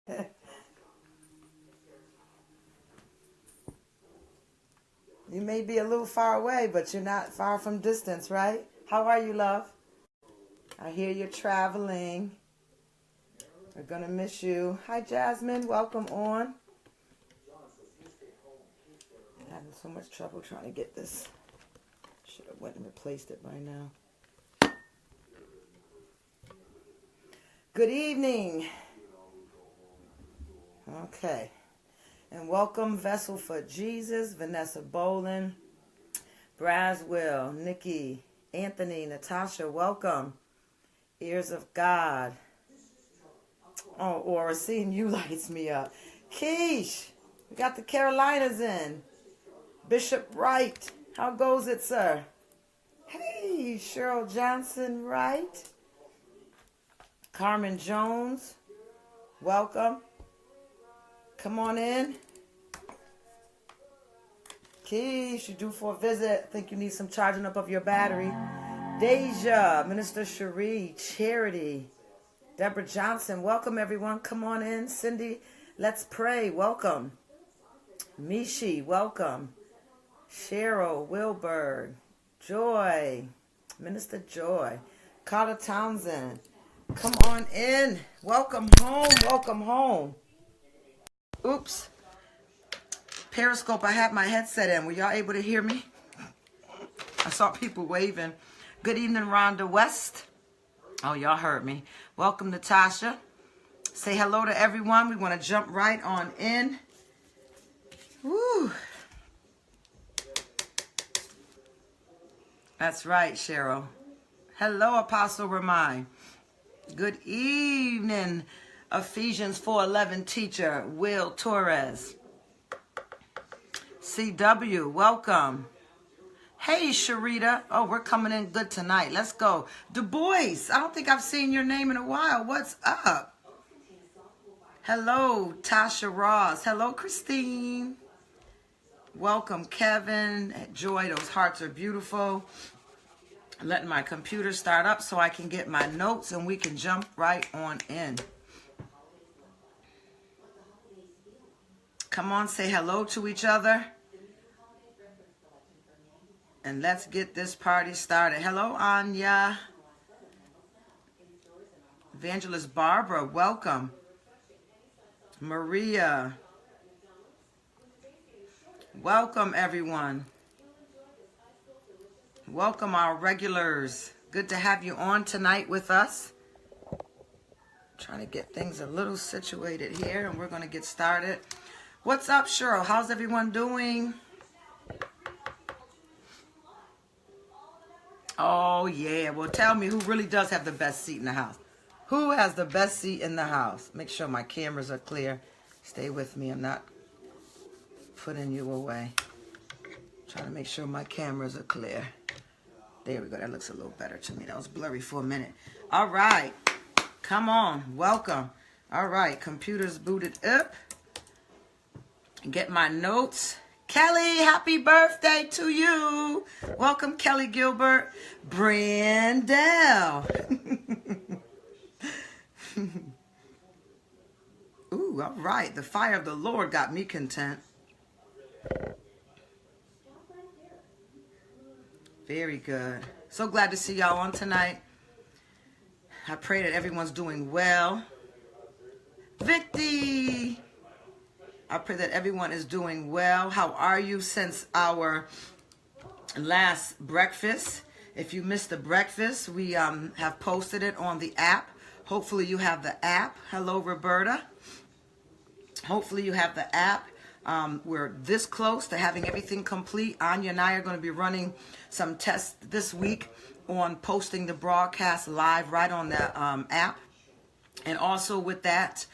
You may be a little far away, but you're not far from distance, right? How are you, love? I hear you're traveling. We're going to miss you. Hi, Jasmine. Welcome on. I'm having so much trouble trying to get this. Should have went and replaced it by now. Good evening. Okay. And welcome, Vessel for Jesus, Vanessa Bolin, Braswell, Nikki, Anthony, Natasha, welcome. Ears of God. Oh, Aura, seeing you lights me up. Keish, we got the Carolinas in. Bishop Wright, how goes it, sir? Hey, Cheryl Johnson Wright. Carmen Jones, welcome. Come on in. Keish, you due for a visit. I think you need some charging up of your battery. Deja, Minister Cherie, Charity, Deborah Johnson, welcome everyone. Come on in. Cindy, let's pray. Welcome. Mishi, welcome. Cheryl, Wilbur, Joy, Minister Joy, Carter Townsend, come on in. Welcome home. Welcome home. Oops. Periscope, I have my headset in. Were y'all able to hear me? I saw people waving. Good evening, Rhonda West. Oh, y'all heard me. Welcome, Natasha. Say hello to everyone. We want to jump right on in. Woo. That's right, Cheryl. Hello, Apostle Ramai. Good evening, Ephesians 4:11 teacher, Will Torres. CW, welcome. Hey, Sharita. Oh, we're coming in good tonight. Let's go. Du Bois, I don't think I've seen your name in a while. What's up? Hello, Tasha Ross. Hello, Christine. Welcome, Kevin. Joy, those hearts are beautiful. I'm letting my computer start up so I can get my notes and we can jump right on in. Come on, say hello to each other. And let's get this party started. Hello, Anya. Evangelist Barbara, welcome. Maria. Welcome, everyone. Welcome, our regulars. Good to have you on tonight with us. Trying to get things a little situated here, and we're going to get started. What's up, Cheryl? How's everyone doing? Oh, yeah. Well, tell me who really does have the best seat in the house. Who has the best seat in the house? Make sure my cameras are clear. Stay with me. I'm not putting you away. Trying to make sure my cameras are clear. There we go. That looks a little better to me. That was blurry for a minute. All right. Come on. Welcome. All right. Computer's booted up. Get my notes. Kelly, happy birthday to you. Welcome, Kelly Gilbert. Brandell. Ooh, all right. The fire of the Lord got me content. Very good. So glad to see y'all on tonight. I pray that everyone's doing well. Victy. I pray that everyone is doing well. How are you since our last breakfast? If you missed the breakfast, we have posted it on the app. Hopefully you have the app. Hello, Roberta. Hopefully you have the app. We're this close to having everything complete. Anya and I are going to be running some tests this week on posting the broadcast live right on the app. And also with that,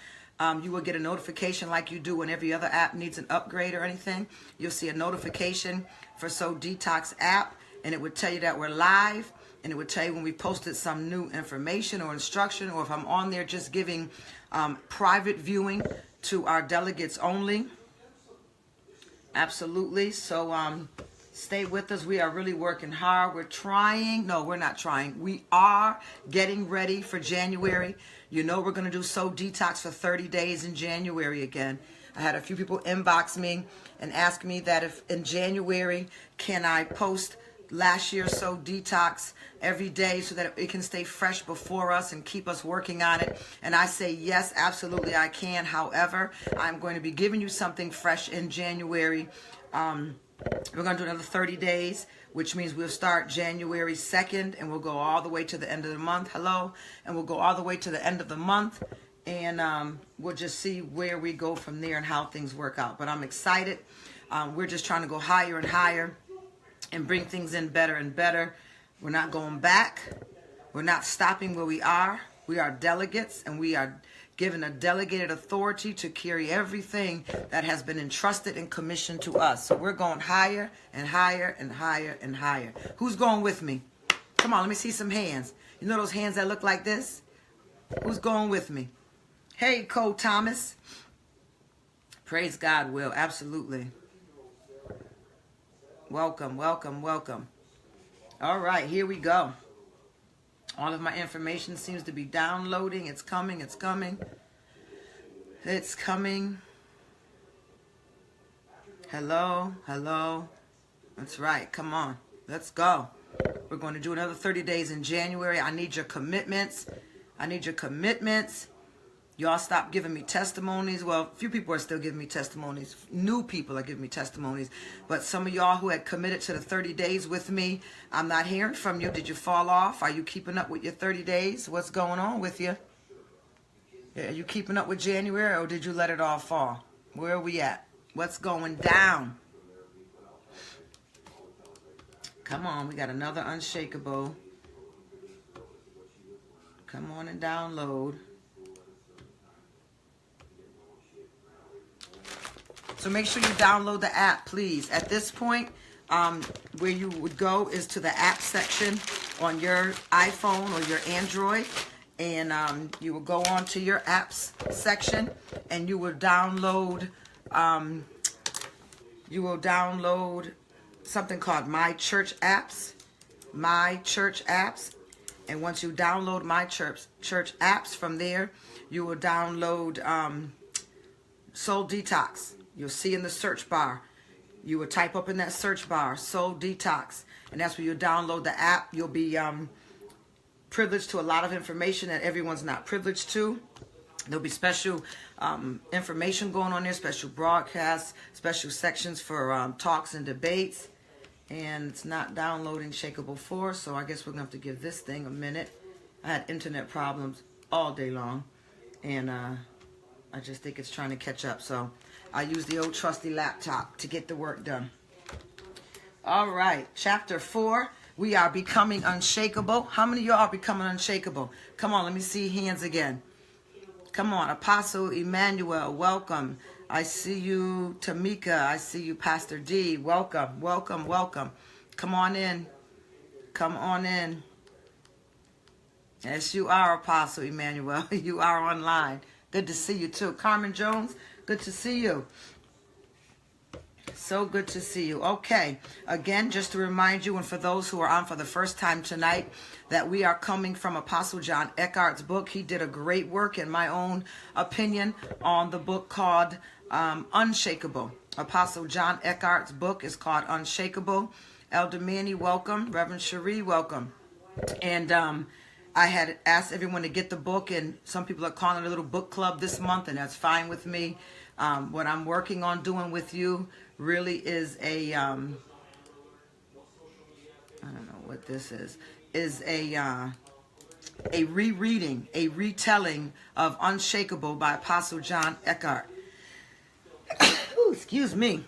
you will get a notification like you do when every other app needs an upgrade or anything. You'll see a notification for So Detox app, and it would tell you that we're live, and it would tell you when we posted some new information or instruction, or if I'm on there just giving private viewing to our delegates only. Absolutely. So Stay with us. We are really working hard. We're trying. No, we're not trying. We are getting ready for January. You know we're going to do Soul Detox for 30 days in January again. I had a few people inbox me and ask me that if in January, can I post last year's Soul Detox every day so that it can stay fresh before us and keep us working on it. And I say, yes, absolutely I can. However, I'm going to be giving you something fresh in January. We're going to do another 30 days, which means we'll start January 2nd and we'll go all the way to the end of the month. Hello. And we'll go all the way to the end of the month. And we'll just see where we go from there and how things work out. But I'm excited. We're just trying to go higher and higher and bring things in better and better. We're not going back. We're not stopping where we are. We are delegates, and we are given a delegated authority to carry everything that has been entrusted and commissioned to us. So we're going higher and higher and higher and higher. Who's going with me? Come on, let me see some hands. You know those hands that look like this? Who's going with me? Hey, Cole Thomas. Praise God, Will. Absolutely. Welcome, welcome, welcome. All right, here we go. All of my information seems to be downloading. It's coming, it's coming. It's coming. Hello, hello. That's right, come on. Let's go. We're going to do another 30 days in January. I need your commitments. I need your commitments. Y'all stop giving me testimonies. Well, a few people are still giving me testimonies. New people are giving me testimonies. But some of y'all who had committed to the 30 days with me, I'm not hearing from you. Did you fall off? Are you keeping up with your 30 days? What's going on with you? Are you keeping up with January, or did you let it all fall? Where are we at? What's going down? Come on, we got another Unshakeable. Come on and download. So make sure you download the app, please. At this point, where you would go is to the app section on your iPhone or your Android. And you will go on to your apps section and you will download something called My Church Apps. My Church Apps. And once you download My Church Apps, from there, you will download Soul Detox. You'll see in the search bar. You will type up in that search bar, Soul Detox. And that's where you download the app. You'll be privileged to a lot of information that everyone's not privileged to. There'll be special information going on there, special broadcasts, special sections for talks and debates. And it's not downloading Shakeable 4, so I guess we're going to have to give this thing a minute. I had internet problems all day long, and I just think it's trying to catch up. So I use the old trusty laptop to get the work done. All right, chapter 4. We are becoming unshakable. How many of y'all are becoming unshakable? Come on, let me see hands again. Come on, Apostle Emmanuel, welcome. I see you, Tamika. I see you, Pastor D. Welcome, welcome, welcome. Come on in. Come on in. Yes, you are, Apostle Emmanuel. You are online. Good to see you, too. Carmen Jones, good to see you. So good to see you. Okay, again, just to remind you, and for those who are on for the first time tonight, that we are coming from Apostle John Eckhart's book. He did a great work, in my own opinion, on the book called Unshakeable. Apostle John Eckhart's book is called Unshakeable. Elder Manny, welcome. Reverend Cherie, welcome. And I had asked everyone to get the book, and some people are calling it a little book club this month, and that's fine with me. What I'm working on doing with you really is a, I don't know what this is a rereading, a retelling of Unshakeable by Apostle John Eckhart. Ooh, excuse me.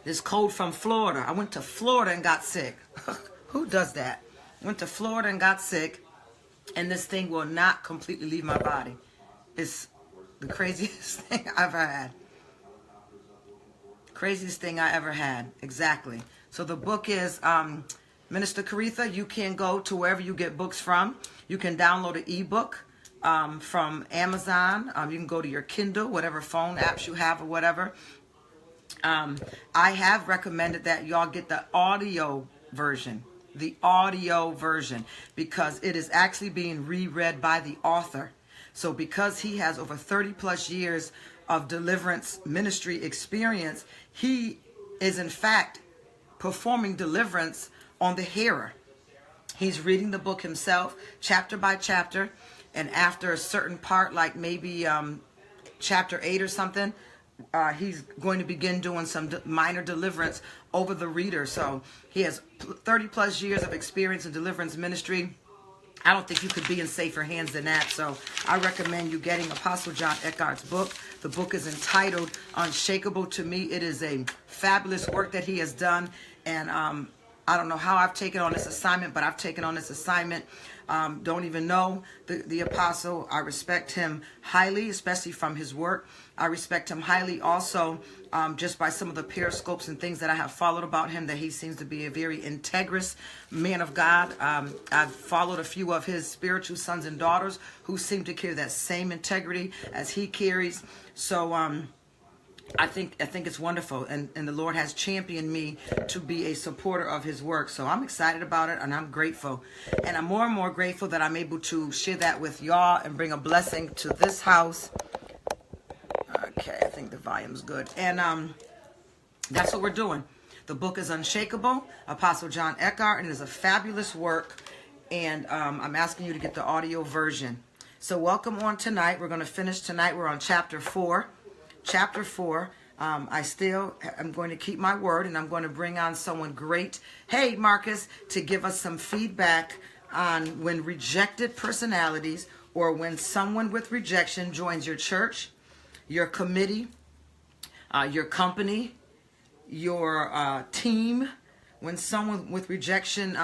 This cold from Florida. I went to Florida and got sick. Who does that? Went to Florida and got sick, and this thing will not completely leave my body. It's the craziest thing I've ever had. Craziest thing I ever had. Exactly. So the book is, Minister Caritha, you can go to wherever you get books from. You can download an ebook from Amazon. You can go to your Kindle, whatever phone apps you have or whatever. I have recommended that y'all get the audio version. The audio version, because it is actually being reread by the author. So because he has over 30 plus years of deliverance ministry experience, he is in fact performing deliverance on the hearer. He's reading the book himself, chapter by chapter, and after a certain part, like maybe chapter 8 or something, he's going to begin doing some minor deliverance over the reader. So he has 30 plus years of experience in deliverance ministry. I don't think you could be in safer hands than that. So I recommend you getting Apostle John Eckhart's book. The book is entitled Unshakeable. To me, it is a fabulous work that he has done. And I don't know how I've taken on this assignment, but I've taken on this assignment. Don't even know the apostle. I respect him highly, especially from his work. I respect him highly also just by some of the periscopes and things that I have followed about him, that he seems to be a very integrous man of God. I've followed a few of his spiritual sons and daughters who seem to carry that same integrity as he carries. So I think it's wonderful, and the Lord has championed me to be a supporter of his work. So I'm excited about it, and I'm grateful. And I'm more and more grateful that I'm able to share that with y'all and bring a blessing to this house. Okay, I think the volume's good. And that's what we're doing. The book is Unshakeable, Apostle John Eckhart, and it is a fabulous work. And I'm asking you to get the audio version. So welcome on tonight. We're going to finish tonight. We're on chapter 4. Chapter 4, I still am going to keep my word, and I'm going to bring on someone great, hey Marcus, to give us some feedback on when rejected personalities, or when someone with rejection joins your church, your committee, your company, your team. When someone with rejection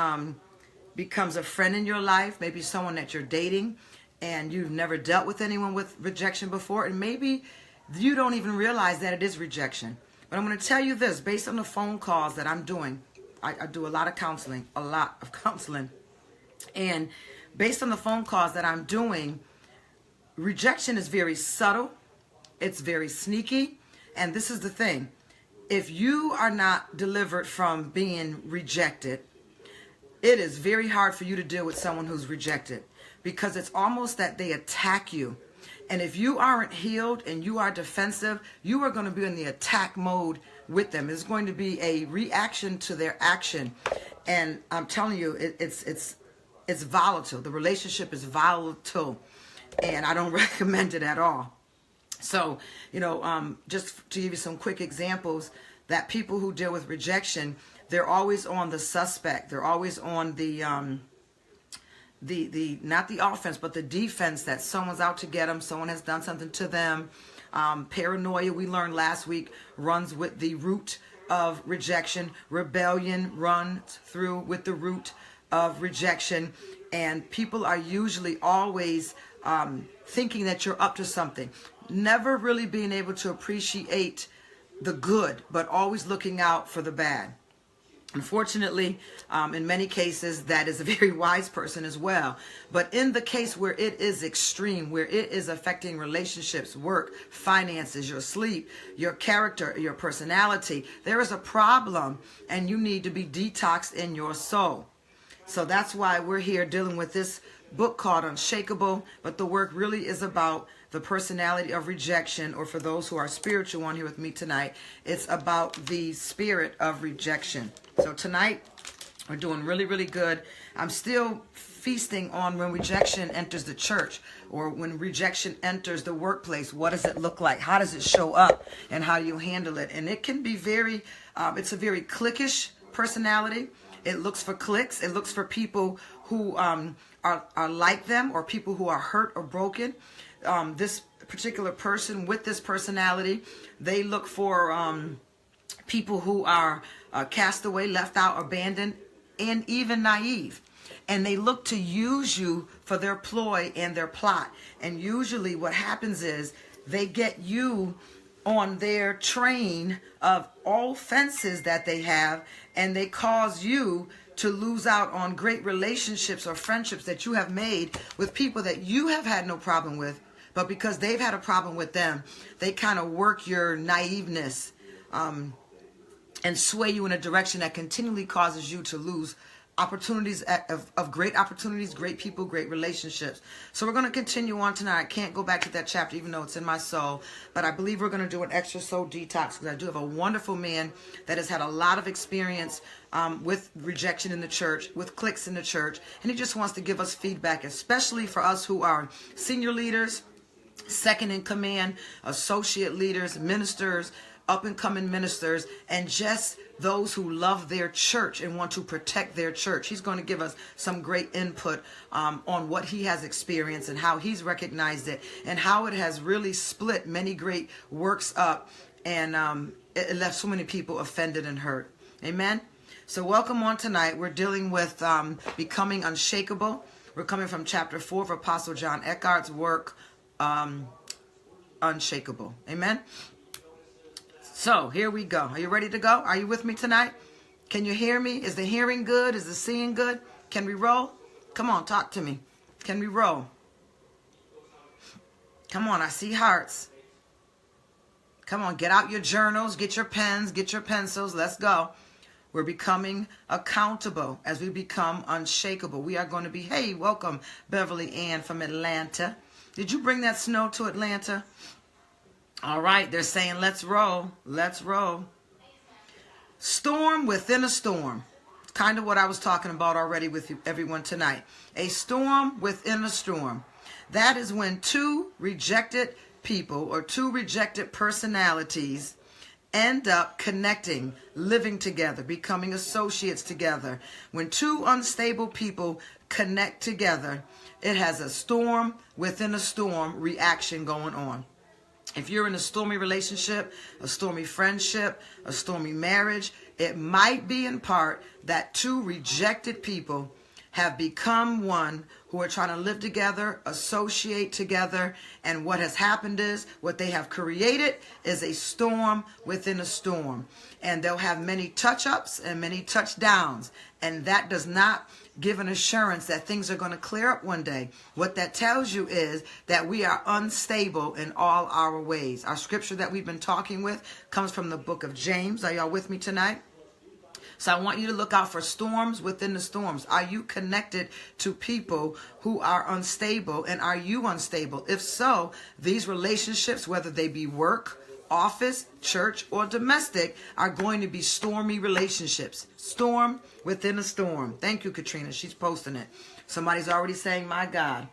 becomes a friend in your life, maybe someone that you're dating and you've never dealt with anyone with rejection before, and maybe you don't even realize that it is rejection. But I'm going to tell you this, based on the phone calls that I'm doing. I do a lot of counseling. And based on the phone calls that I'm doing, rejection is very subtle. It's very sneaky. And this is the thing. If you are not delivered from being rejected, it is very hard for you to deal with someone who's rejected, because it's almost that they attack you. And if you aren't healed and you are defensive, you are going to be in the attack mode with them. It's going to be a reaction to their action. And I'm telling you, it's volatile. The relationship is volatile. And I don't recommend it at all. So, just to give you some quick examples, that people who deal with rejection, they're always on the suspect. They're always on the not the offense, but the defense, that someone's out to get them. Someone has done something to them. Paranoia, we learned last week, runs with the root of rejection. Rebellion runs through with the root of rejection. And people are usually always thinking that you're up to something. Never really being able to appreciate the good, but always looking out for the bad. Unfortunately, in many cases, that is a very wise person as well. But in the case where it is extreme, where it is affecting relationships, work, finances, your sleep, your character, your personality, there is a problem, and you need to be detoxed in your soul. So that's why we're here dealing with this book called Unshakeable. But the work really is about the personality of rejection, or for those who are spiritual on here with me tonight, it's about the spirit of rejection. So tonight, we're doing really, really good. I'm still feasting on when rejection enters the church, or when rejection enters the workplace. What does it look like? How does it show up? And how do you handle it? And it can be very, it's a very cliquish personality. It looks for clicks. It looks for people who are like them, or people who are hurt or broken. This particular person with this personality, they look for people who are cast away, left out, abandoned, and even naive. And they look to use you for their ploy and their plot. And usually what happens is they get you on their train of all fences that they have, and they cause you to lose out on great relationships or friendships that you have made with people that you have had no problem with. But because they've had a problem with them, they kind of work your naiveness and sway you in a direction that continually causes you to lose opportunities of great opportunities, great people, great relationships. So we're going to continue on tonight. I can't go back to that chapter even though it's in my soul, but I believe we're going to do an extra soul detox because I do have a wonderful man that has had a lot of experience with rejection in the church, with cliques in the church, and he just wants to give us feedback, especially for us who are senior leaders, second in command, associate leaders, ministers, up and coming ministers, and just those who love their church and want to protect their church. He's going to give us some great input on what he has experienced and how he's recognized it and how it has really split many great works up, and it left so many people offended and hurt. Amen. So welcome on tonight. We're dealing with becoming unshakable. We're coming from chapter 4 of Apostle John Eckhart's work, Unshakeable. Amen. So here we go. Are you ready to go? Are you with me tonight? Can you hear me? Is the hearing good? Is the seeing good? Can we roll? Come on, talk to me. Can we roll? Come on, I see hearts. Come on, get out your journals, get your pens, get your pencils. Let's go. We're becoming accountable as we become unshakable. We are going to be, hey, welcome, Beverly Ann from Atlanta. Did you bring that snow to Atlanta? All right, they're saying, let's roll. Let's roll. Storm within a storm. Kind of what I was talking about already with everyone tonight. A storm within a storm. That is when two rejected people or two rejected personalities end up connecting, living together, becoming associates together. When two unstable people connect together, it has a storm within a storm reaction going on. If you're in a stormy relationship, a stormy friendship, a stormy marriage, it might be in part that two rejected people have become one who are trying to live together, associate together, and what has happened is what they have created is a storm within a storm. And they'll have many touch-ups and many touchdowns, and that does not give an assurance that things are going to clear up one day. What that tells you is that we are unstable in all our ways. Our scripture that we've been talking with comes from the book of James. Are y'all with me tonight? So I want you to look out for storms within the storms. Are you connected to people who are unstable, and are you unstable? If so, these relationships, whether they be work, office, church, or domestic, are going to be stormy relationships. Storm within a storm. Thank you, Katrina. She's posting it. Somebody's already saying, my God.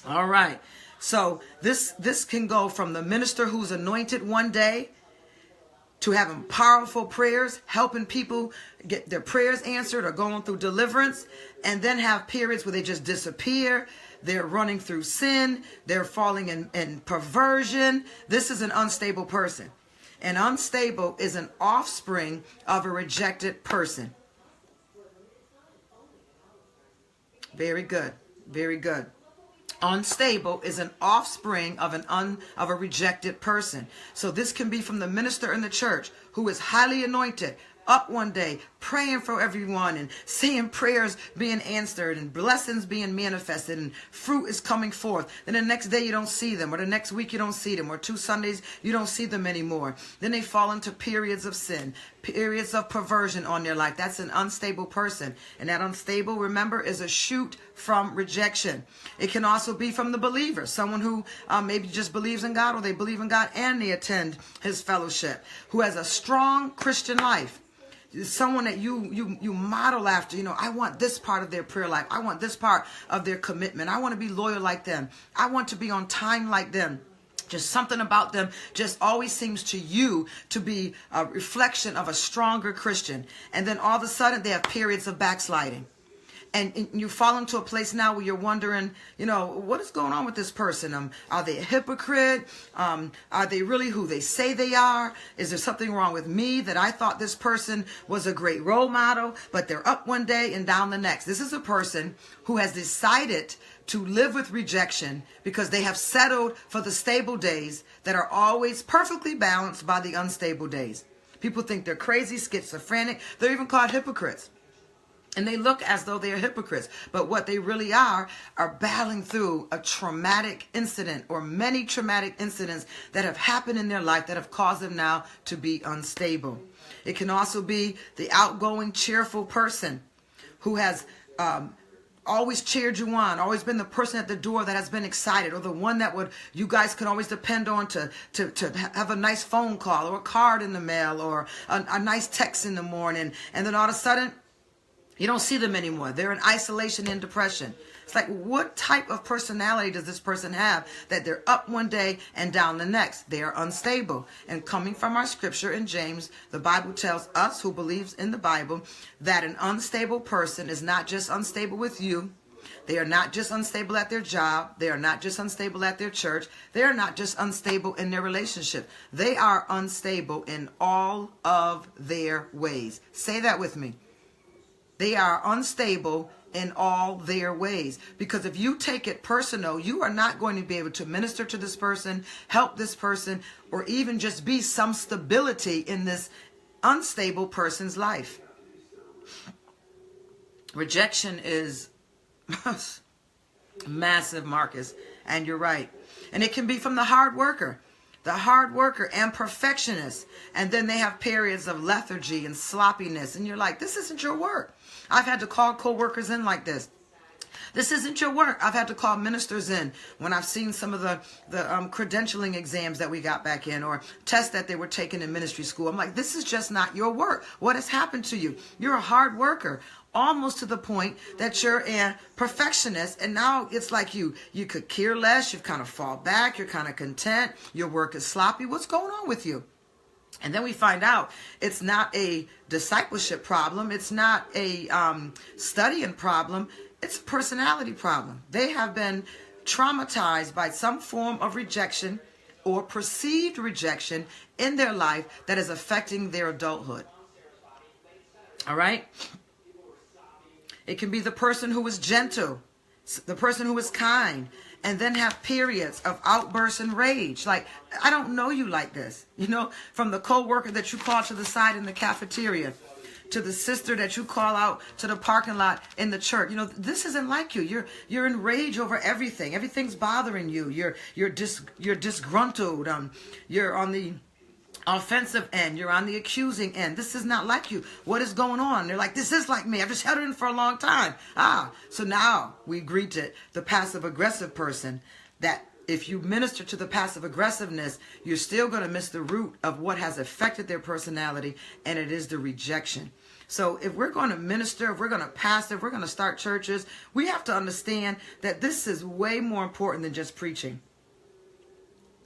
All right. So this can go from the minister who's anointed one day to having powerful prayers, helping people get their prayers answered or going through deliverance, and then have periods where they just disappear. They're running through sin. They're falling in perversion. This is an unstable person. An unstable is an offspring of a rejected person. Very good. Very good. Unstable is an offspring of a rejected person. So this can be from the minister in the church who is highly anointed, up one day, praying for everyone and seeing prayers being answered and blessings being manifested and fruit is coming forth. Then the next day you don't see them, or the next week you don't see them, or 2 Sundays you don't see them anymore. Then they fall into periods of sin, periods of perversion on their life. That's an unstable person. And that unstable, remember, is a shoot from rejection. It can also be from the believer, someone who maybe just believes in God, or they believe in God and they attend his fellowship, who has a strong Christian life. Someone that you model after. You know, I want this part of their prayer life. I want this part of their commitment. I want to be loyal like them. I want to be on time like them. Just something about them just always seems to you to be a reflection of a stronger Christian. And then all of a sudden they have periods of backsliding. And you fall into a place now where you're wondering, you know, what is going on with this person? Are they a hypocrite? Are they really who they say they are? Is there something wrong with me that I thought this person was a great role model, but they're up one day and down the next? This is a person who has decided to live with rejection because they have settled for the stable days that are always perfectly balanced by the unstable days. People think they're crazy, schizophrenic. They're even called hypocrites. And they look as though they are hypocrites. But what they really are battling through a traumatic incident or many traumatic incidents that have happened in their life that have caused them now to be unstable. It can also be the outgoing, cheerful person who has always cheered you on, always been the person at the door that has been excited, or the one that you guys can always depend on to have a nice phone call or a card in the mail or a nice text in the morning. And then all of a sudden, you don't see them anymore. They're in isolation and depression. It's like, what type of personality does this person have that they're up one day and down the next? They are unstable. And coming from our scripture in James, the Bible tells us who believes in the Bible that an unstable person is not just unstable with you. They are not just unstable at their job. They are not just unstable at their church. They are not just unstable in their relationship. They are unstable in all of their ways. Say that with me. They are unstable in all their ways. Because if you take it personal, you are not going to be able to minister to this person, help this person, or even just be some stability in this unstable person's life. Rejection is massive, Marcus, and you're right. And it can be from the hard worker and perfectionist. And then they have periods of lethargy and sloppiness. And you're like, this isn't your work. I've had to call co-workers in like this. This isn't your work. I've had to call ministers in when I've seen some of the credentialing exams that we got back in, or tests that they were taking in ministry school. I'm like, this is just not your work. What has happened to you? You're a hard worker, almost to the point that you're a perfectionist. And now it's like you could care less. You've kind of fall back. You're kind of content. Your work is sloppy. What's going on with you? And then we find out it's not a discipleship problem. It's not a studying problem. It's a personality problem. They have been traumatized by some form of rejection or perceived rejection in their life that is affecting their adulthood. All right? It can be the person who is gentle, the person who is kind, and then have periods of outbursts and rage. Like, I don't know you like this. You know, from the co-worker that you call to the side in the cafeteria, to the sister that you call out to the parking lot in the church. You know, this isn't like you. You're in rage over everything. Everything's bothering you. You're disgruntled. You're on the offensive end. You're on the accusing end. This is not like you. What is going on? They're like, this is like me. I've just held it in for a long time. So now we greet it, the passive aggressive person, that if you minister to the passive aggressiveness, you're still going to miss the root of what has affected their personality, and it is the rejection. So if we're going to minister, if we're going to pastor, if we're going to start churches, we have to understand that this is way more important than just preaching.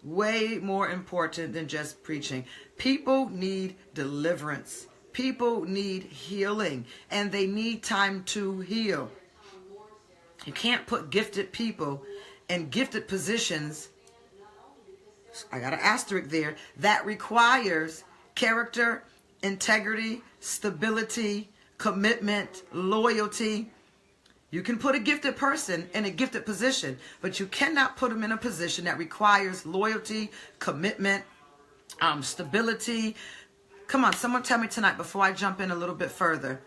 Way more important than just preaching. People need deliverance. People need healing, and they need time to heal. You can't put gifted people in gifted positions. I got an asterisk there. That requires character, integrity, stability, commitment, loyalty. You can put a gifted person in a gifted position, but you cannot put them in a position that requires loyalty, commitment, stability. Come on, someone tell me tonight before I jump in a little bit further.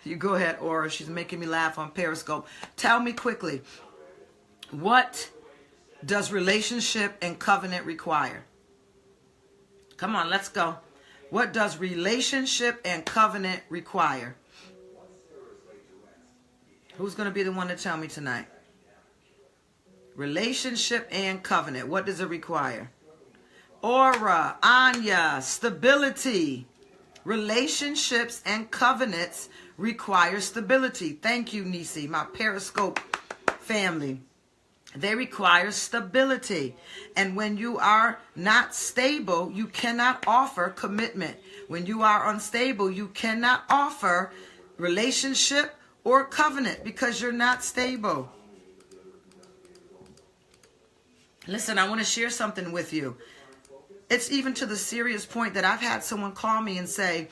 You go ahead, Aura. She's making me laugh on Periscope. Tell me quickly, what does relationship and covenant require? Come on, let's go. What does relationship and covenant require? Who's going to be the one to tell me tonight? Relationship and covenant. What does it require? Aura, Anya, stability. Relationships and covenants require stability. Thank you, Nisi, my Periscope family. They require stability. And when you are not stable, you cannot offer commitment. When you are unstable, you cannot offer relationship or covenant because you're not stable. Listen, I want to share something with you. It's even to the serious point that I've had someone call me and say,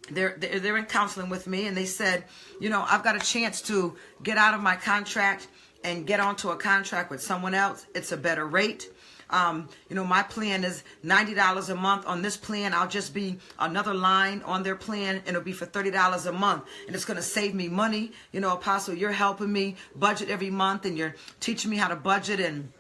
they're in counseling with me, and they said, you know, I've got a chance to get out of my contract and get onto a contract with someone else. It's a better rate. My plan is $90 a month. On this plan, I'll just be another line on their plan, and it'll be for $30 a month, and it's going to save me money. Apostle, you're helping me budget every month, and you're teaching me how to budget, and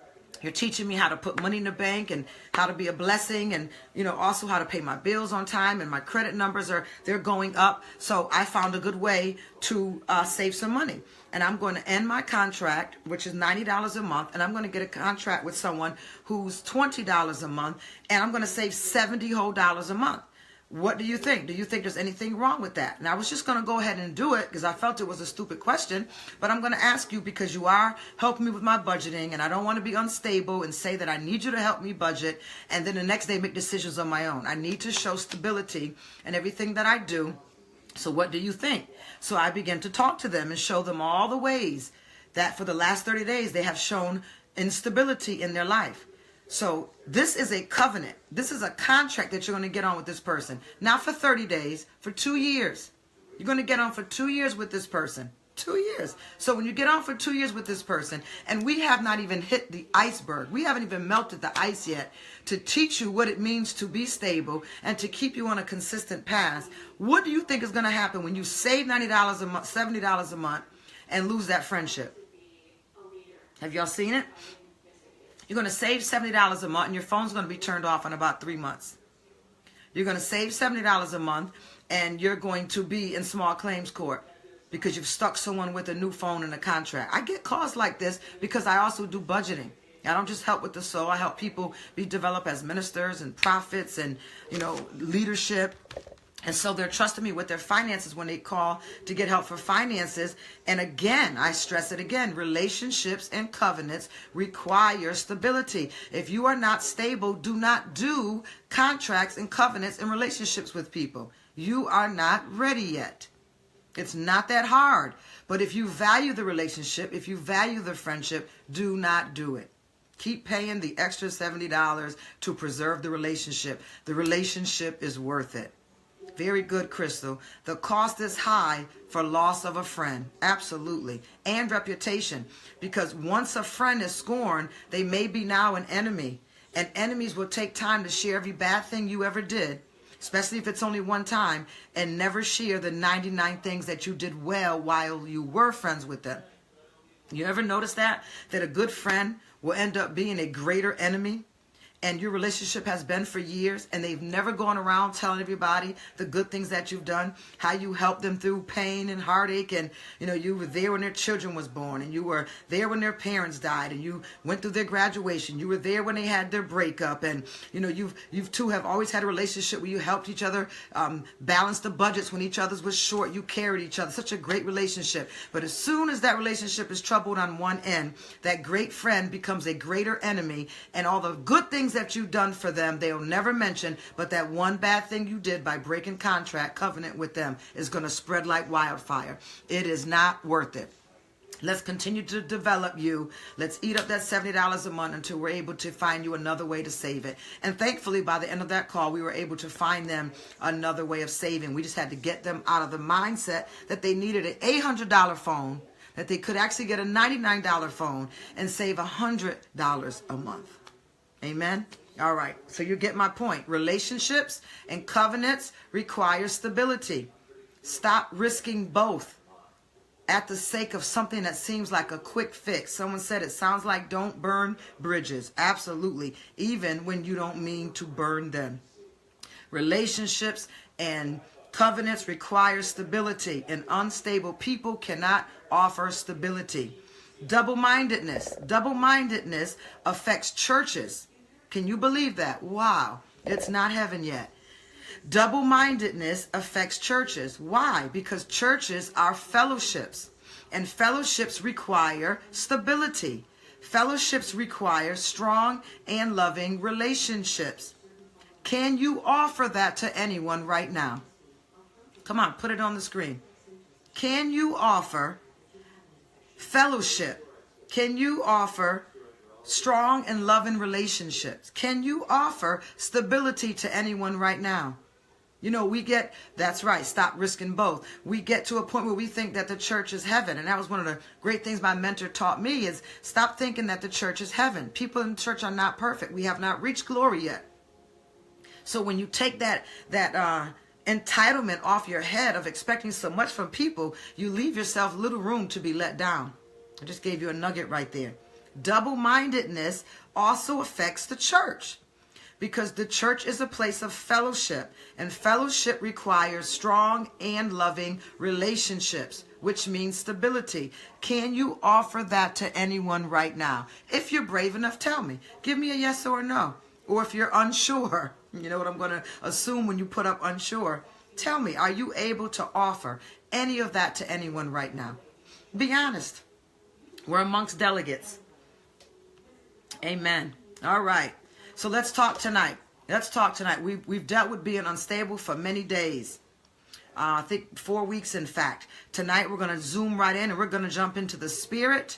you're teaching me how to put money in the bank and how to be a blessing, and also how to pay my bills on time, and my credit numbers they're going up. So I found a good way to save some money. And I'm going to end my contract, which is $90 a month, and I'm going to get a contract with someone who's $20 a month, and I'm going to save $70 whole a month. What do you think? Do you think there's anything wrong with that? And I was just going to go ahead and do it because I felt it was a stupid question, but I'm going to ask you because you are helping me with my budgeting, and I don't want to be unstable and say that I need you to help me budget and then the next day make decisions on my own. I need to show stability in everything that I do. So what do you think? So I began to talk to them and show them all the ways that for the last 30 days they have shown instability in their life. So this is a covenant. This is a contract that you're going to get on with this person. Not for 30 days, for 2 years. You're going to get on for 2 years with this person. 2 years. So when you get on for 2 years with this person, and we have not even hit the iceberg, we haven't even melted the ice yet to teach you what it means to be stable and to keep you on a consistent path, what do you think is going to happen when you save $90 a month, $70 a month, and lose that friendship? Have y'all seen it? You're going to save $70 a month, and your phone's going to be turned off in about 3 months. You're going to save $70 a month, and you're going to be in small claims court because you've stuck someone with a new phone and a contract. I get calls like this because I also do budgeting. I don't just help with the soul. I help people be developed as ministers and prophets and, leadership. And so they're trusting me with their finances when they call to get help for finances. And again, I stress it again, relationships and covenants require stability. If you are not stable, do not do contracts and covenants and relationships with people. You are not ready yet. It's not that hard. But if you value the relationship, if you value the friendship, do not do it. Keep paying the extra $70 to preserve the relationship. The relationship is worth it. Very good, Crystal. The cost is high for loss of a friend. Absolutely. And reputation. Because once a friend is scorned, they may be now an enemy. And enemies will take time to share every bad thing you ever did, especially if it's only one time, and never share the 99 things that you did well while you were friends with them. You ever notice that? That a good friend will end up being a greater enemy? And your relationship has been for years, and they've never gone around telling everybody the good things that you've done, how you helped them through pain and heartache, and you were there when their children was born, and you were there when their parents died, and you went through their graduation, you were there when they had their breakup, and you've two have always had a relationship where you helped each other balance the budgets when each other's was short, you carried each other, such a great relationship. But as soon as that relationship is troubled on one end, that great friend becomes a greater enemy, and all the good things that you've done for them, they'll never mention, but that one bad thing you did by breaking covenant with them is going to spread like wildfire. It is not worth it. Let's continue to develop you. Let's eat up that $70 a month until we're able to find you another way to save it. And thankfully, by the end of that call, we were able to find them another way of saving. We just had to get them out of the mindset that they needed an $800 phone, that they could actually get a $99 phone and save $100 a month. Amen. All right. So you get my point. Relationships and covenants require stability. Stop risking both at the sake of something that seems like a quick fix. Someone said it sounds like don't burn bridges. Absolutely. Even when you don't mean to burn them. Relationships and covenants require stability, and unstable people cannot offer stability. Double-mindedness. Double-mindedness affects churches. Can you believe that? Wow. It's not heaven yet. Double-mindedness affects churches. Why? Because churches are fellowships, and fellowships require stability. Fellowships require strong and loving relationships. Can you offer that to anyone right now? Come on, put it on the screen. Can you offer fellowship? Can you offer strong and loving relationships? Can you offer stability to anyone right now? You know, that's right, stop risking both. We get to a point where we think that the church is heaven. And that was one of the great things my mentor taught me is stop thinking that the church is heaven. People in church are not perfect. We have not reached glory yet. So when you take that entitlement off your head of expecting so much from people, you leave yourself little room to be let down. I just gave you a nugget right there. Double-mindedness also affects the church, because the church is a place of fellowship, and fellowship requires strong and loving relationships, which means stability. Can you offer that to anyone right now? If you're brave enough, tell me. Give me a yes or a no. Or if you're unsure, you know what I'm going to assume when you put up unsure, tell me, are you able to offer any of that to anyone right now? Be honest. We're amongst delegates. Amen. All right. So let's talk tonight. We've dealt with being unstable for many days. I think 4 weeks, in fact. Tonight we're going to zoom right in and we're going to jump into the spirit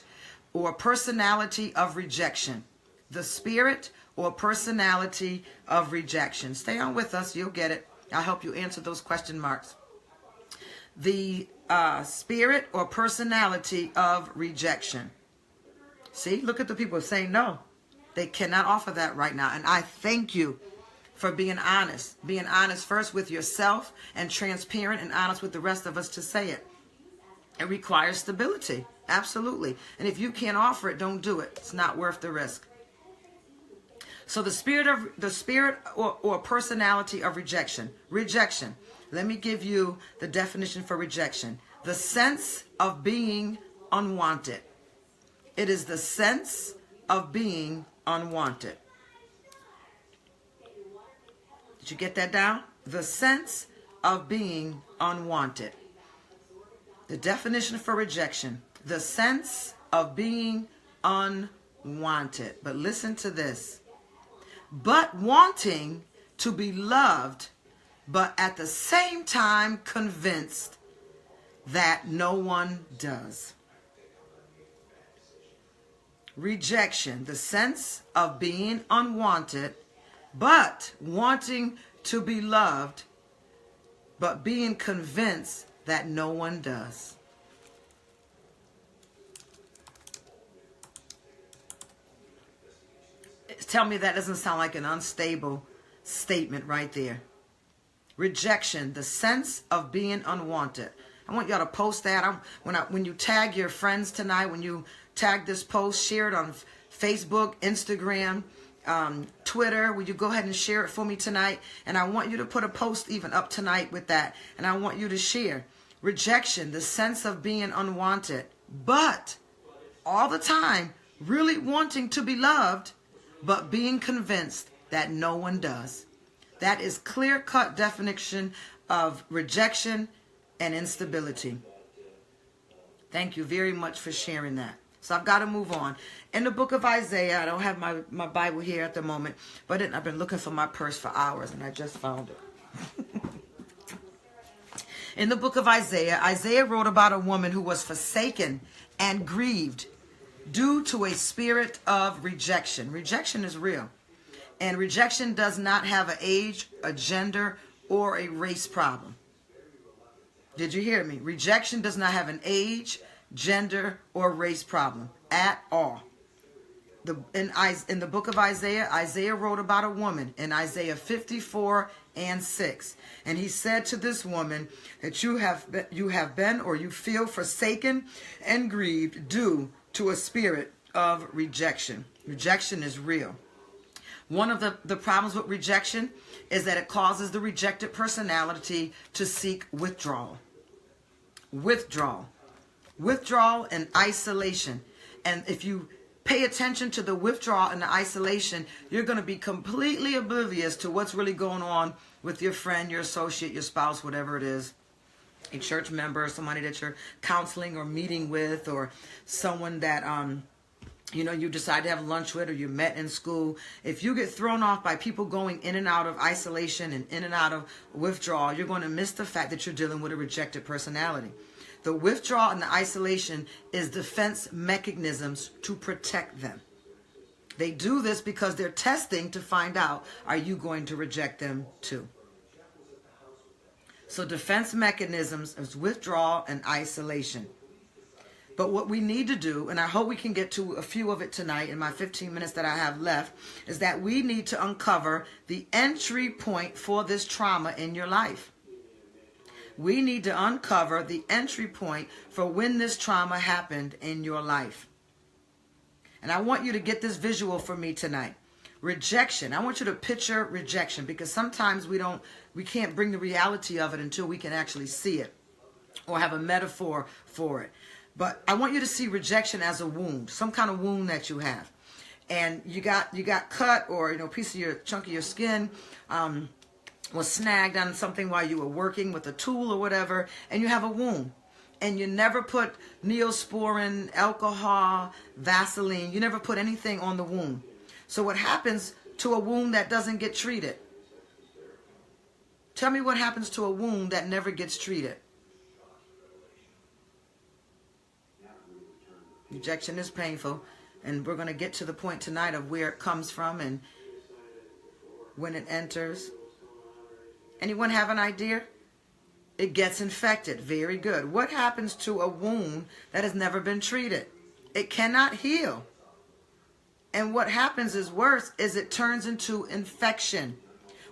or personality of rejection. The spirit or personality of rejection. Stay on with us. You'll get it. I'll help you answer those question marks. The spirit or personality of rejection. See, look at the people saying no. They cannot offer that right now. And I thank you for being honest. Being honest first with yourself and transparent and honest with the rest of us to say it. It requires stability. Absolutely. And if you can't offer it, don't do it. It's not worth the risk. So the spirit or personality of rejection. Rejection. Let me give you the definition for rejection. The sense of being unwanted. It is the sense of being unwanted. Did you get that down? The sense of being unwanted. The definition for rejection. The sense of being unwanted. But listen to this. But wanting to be loved, but at the same time convinced that no one does. Rejection, the sense of being unwanted, but wanting to be loved, but being convinced that no one does. Tell me that doesn't sound like an unstable statement right there. Rejection, the sense of being unwanted. I want y'all to post that. When you tag your friends tonight, when you tag this post, share it on Facebook, Instagram, Twitter. Will you go ahead and share it for me tonight? And I want you to put a post even up tonight with that. And I want you to share. Rejection, the sense of being unwanted, but all the time really wanting to be loved, but being convinced that no one does. That is clear-cut definition of rejection and instability. Thank you very much for sharing that. So I've got to move on. In the book of Isaiah, I don't have my Bible here at the moment, but I've been looking for my purse for hours, and I just found it. In the book of Isaiah, Isaiah wrote about a woman who was forsaken and grieved due to a spirit of rejection. Rejection is real. And rejection does not have an age, a gender, or a race problem. Did you hear me? Rejection does not have an age, gender, or race problem at all. In the book of Isaiah, Isaiah wrote about a woman in Isaiah 54:6. And he said to this woman that you have been or you feel forsaken and grieved due to a spirit of rejection. Rejection is real. One of the problems with rejection is that it causes the rejected personality to seek withdrawal. Withdrawal and isolation. And if you pay attention to the withdrawal and the isolation, you're going to be completely oblivious to what's really going on with your friend, your associate, your spouse, whatever it is. A church member, somebody that you're counseling or meeting with, or someone that you decide to have lunch with, or you met in school. If you get thrown off by people going in and out of isolation and in and out of withdrawal, you're going to miss the fact that you're dealing with a rejected personality. The withdrawal and the isolation is defense mechanisms to protect them. They do this because they're testing to find out, are you going to reject them too? So defense mechanisms is withdrawal and isolation. But what we need to do, and I hope we can get to a few of it tonight in my 15 minutes that I have left, is that we need to uncover the entry point for this trauma in your life. We need to uncover the entry point for when this trauma happened in your life. And I want you to get this visual for me tonight. Rejection. I want you to picture rejection, because sometimes we can't bring the reality of it until we can actually see it or have a metaphor for it. But I want you to see rejection as a wound, some kind of wound that you have. And you got cut, or a piece of your chunk of your skin was snagged on something while you were working with a tool or whatever, and you have a wound. And you never put Neosporin, alcohol, Vaseline, you never put anything on the wound. So what happens to a wound that doesn't get treated? Tell me what happens to a wound that never gets treated. Rejection is painful, and we're going to get to the point tonight of where it comes from and when it enters. Anyone have an idea? It gets infected. Very good. What happens to a wound that has never been treated? It cannot heal. And what happens is worse, is it turns into infection.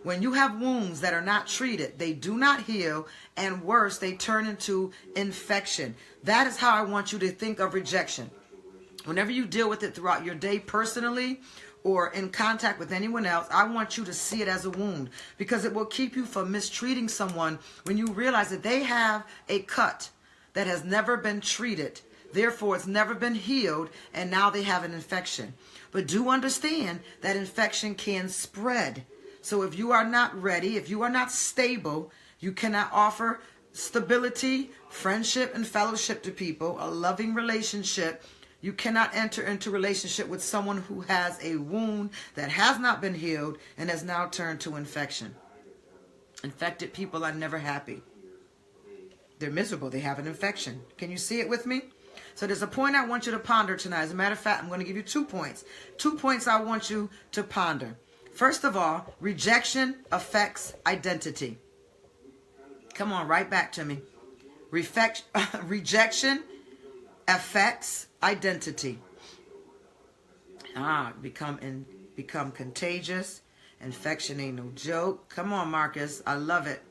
When you have wounds that are not treated, they do not heal, and worse, they turn into infection. That is how I want you to think of rejection. Whenever you deal with it throughout your day personally or in contact with anyone else, I want you to see it as a wound, because it will keep you from mistreating someone when you realize that they have a cut that has never been treated. Therefore, it's never been healed, and now they have an infection. But do understand that infection can spread. So if you are not ready, if you are not stable, you cannot offer stability, friendship, and fellowship to people, a loving relationship. You cannot enter into relationship with someone who has a wound that has not been healed and has now turned to infection. Infected people are never happy. They're miserable. They have an infection. Can you see it with me? So there's a point I want you to ponder tonight. As a matter of fact, I'm going to give you 2 points. 2 points I want you to ponder. First of all, rejection affects identity. Come on, right back to me. Rejection affects identity. Become contagious. Infection ain't no joke. Come on, Marcus. I love it.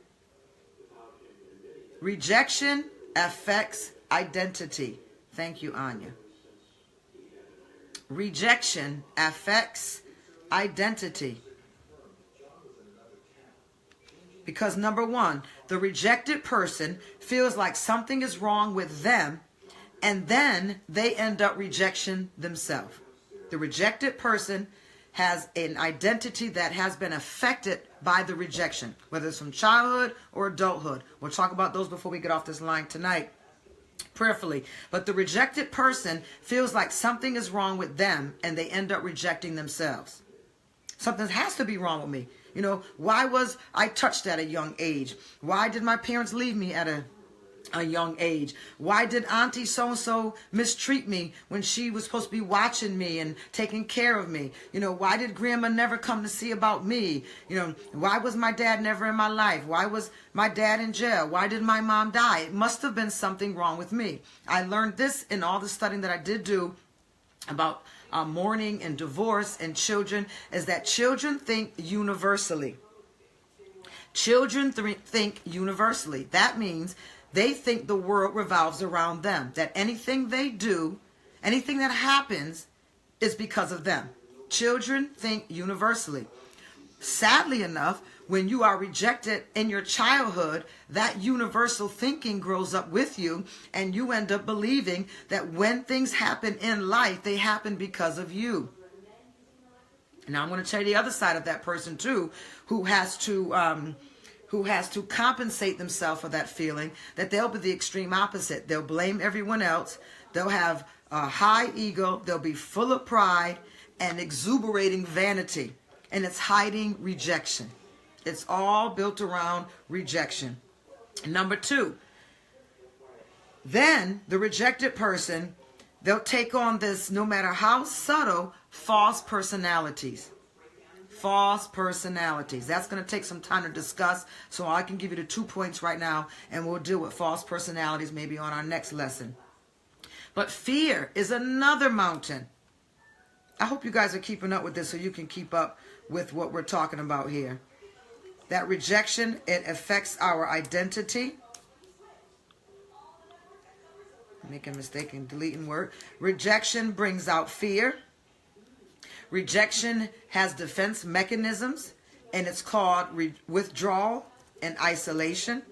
Rejection affects identity. Thank you, Anya. Rejection affects identity. Because number one, the rejected person feels like something is wrong with them, and then they end up rejection themselves. The rejected person has an identity that has been affected by the rejection, whether it's from childhood or adulthood. We'll talk about those before we get off this line tonight, prayerfully. But the rejected person feels like something is wrong with them, and they end up rejecting themselves. Something has to be wrong with me. Why was I touched at a young age? Why did my parents leave me at a young age? Why did Auntie so-and-so mistreat me when she was supposed to be watching me and taking care of me? Why did Grandma never come to see about me? Why was my dad never in my life? Why was my dad in jail? Why did my mom die? It must have been something wrong with me. I learned this in all the studying that I did do about mourning and divorce and children, is that children think universally. Children think universally. That means they think the world revolves around them, that anything they do, anything that happens is because of them. Children think universally. Sadly enough, when you are rejected in your childhood, that universal thinking grows up with you, and you end up believing that when things happen in life, they happen because of you. Now I'm going to tell you the other side of that person too, who has to compensate themselves for that feeling, that they'll be the extreme opposite. They'll blame everyone else. They'll have a high ego. They'll be full of pride and exuberating vanity, and it's hiding rejection. It's all built around rejection. Number two, then the rejected person, they'll take on this, no matter how subtle, false personalities. false personalities. That's going to take some time to discuss, so I can give you the 2 points right now, and we'll deal with false personalities maybe on our next lesson. But fear is another mountain. I hope you guys are keeping up with this so you can keep up with what we're talking about here. That rejection, it affects our identity. Making a mistake in deleting word. Rejection brings out fear. Rejection has defense mechanisms, and it's called withdrawal and isolation.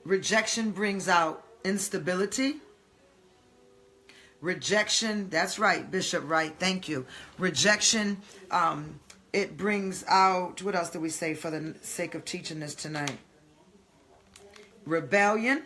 Rejection brings out instability. Rejection, that's right, Bishop Wright, thank you. Rejection, it brings out, what else did we say for the sake of teaching this tonight? Rebellion.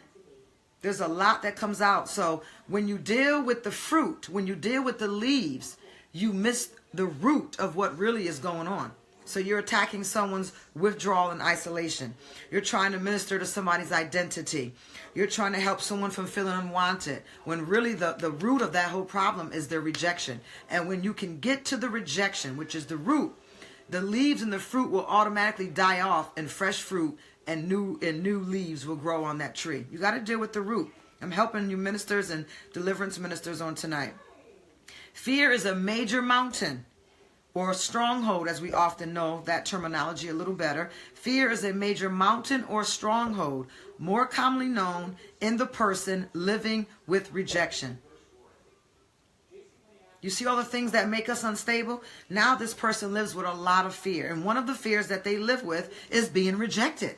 There's a lot that comes out. So when you deal with the fruit, when you deal with the leaves, you miss the root of what really is going on. So you're attacking someone's withdrawal and isolation. You're trying to minister to somebody's identity. You're trying to help someone from feeling unwanted, when really the root of that whole problem is their rejection. And when you can get to the rejection, which is the root, the leaves and the fruit will automatically die off, and fresh fruit and new leaves will grow on that tree. You got to deal with the root. I'm helping you ministers and deliverance ministers on tonight. Fear is a major mountain, or a stronghold, as we often know that terminology a little better. Fear is a major mountain or stronghold, more commonly known in the person living with rejection. You see all the things that make us unstable? Now this person lives with a lot of fear. And one of the fears that they live with is being rejected.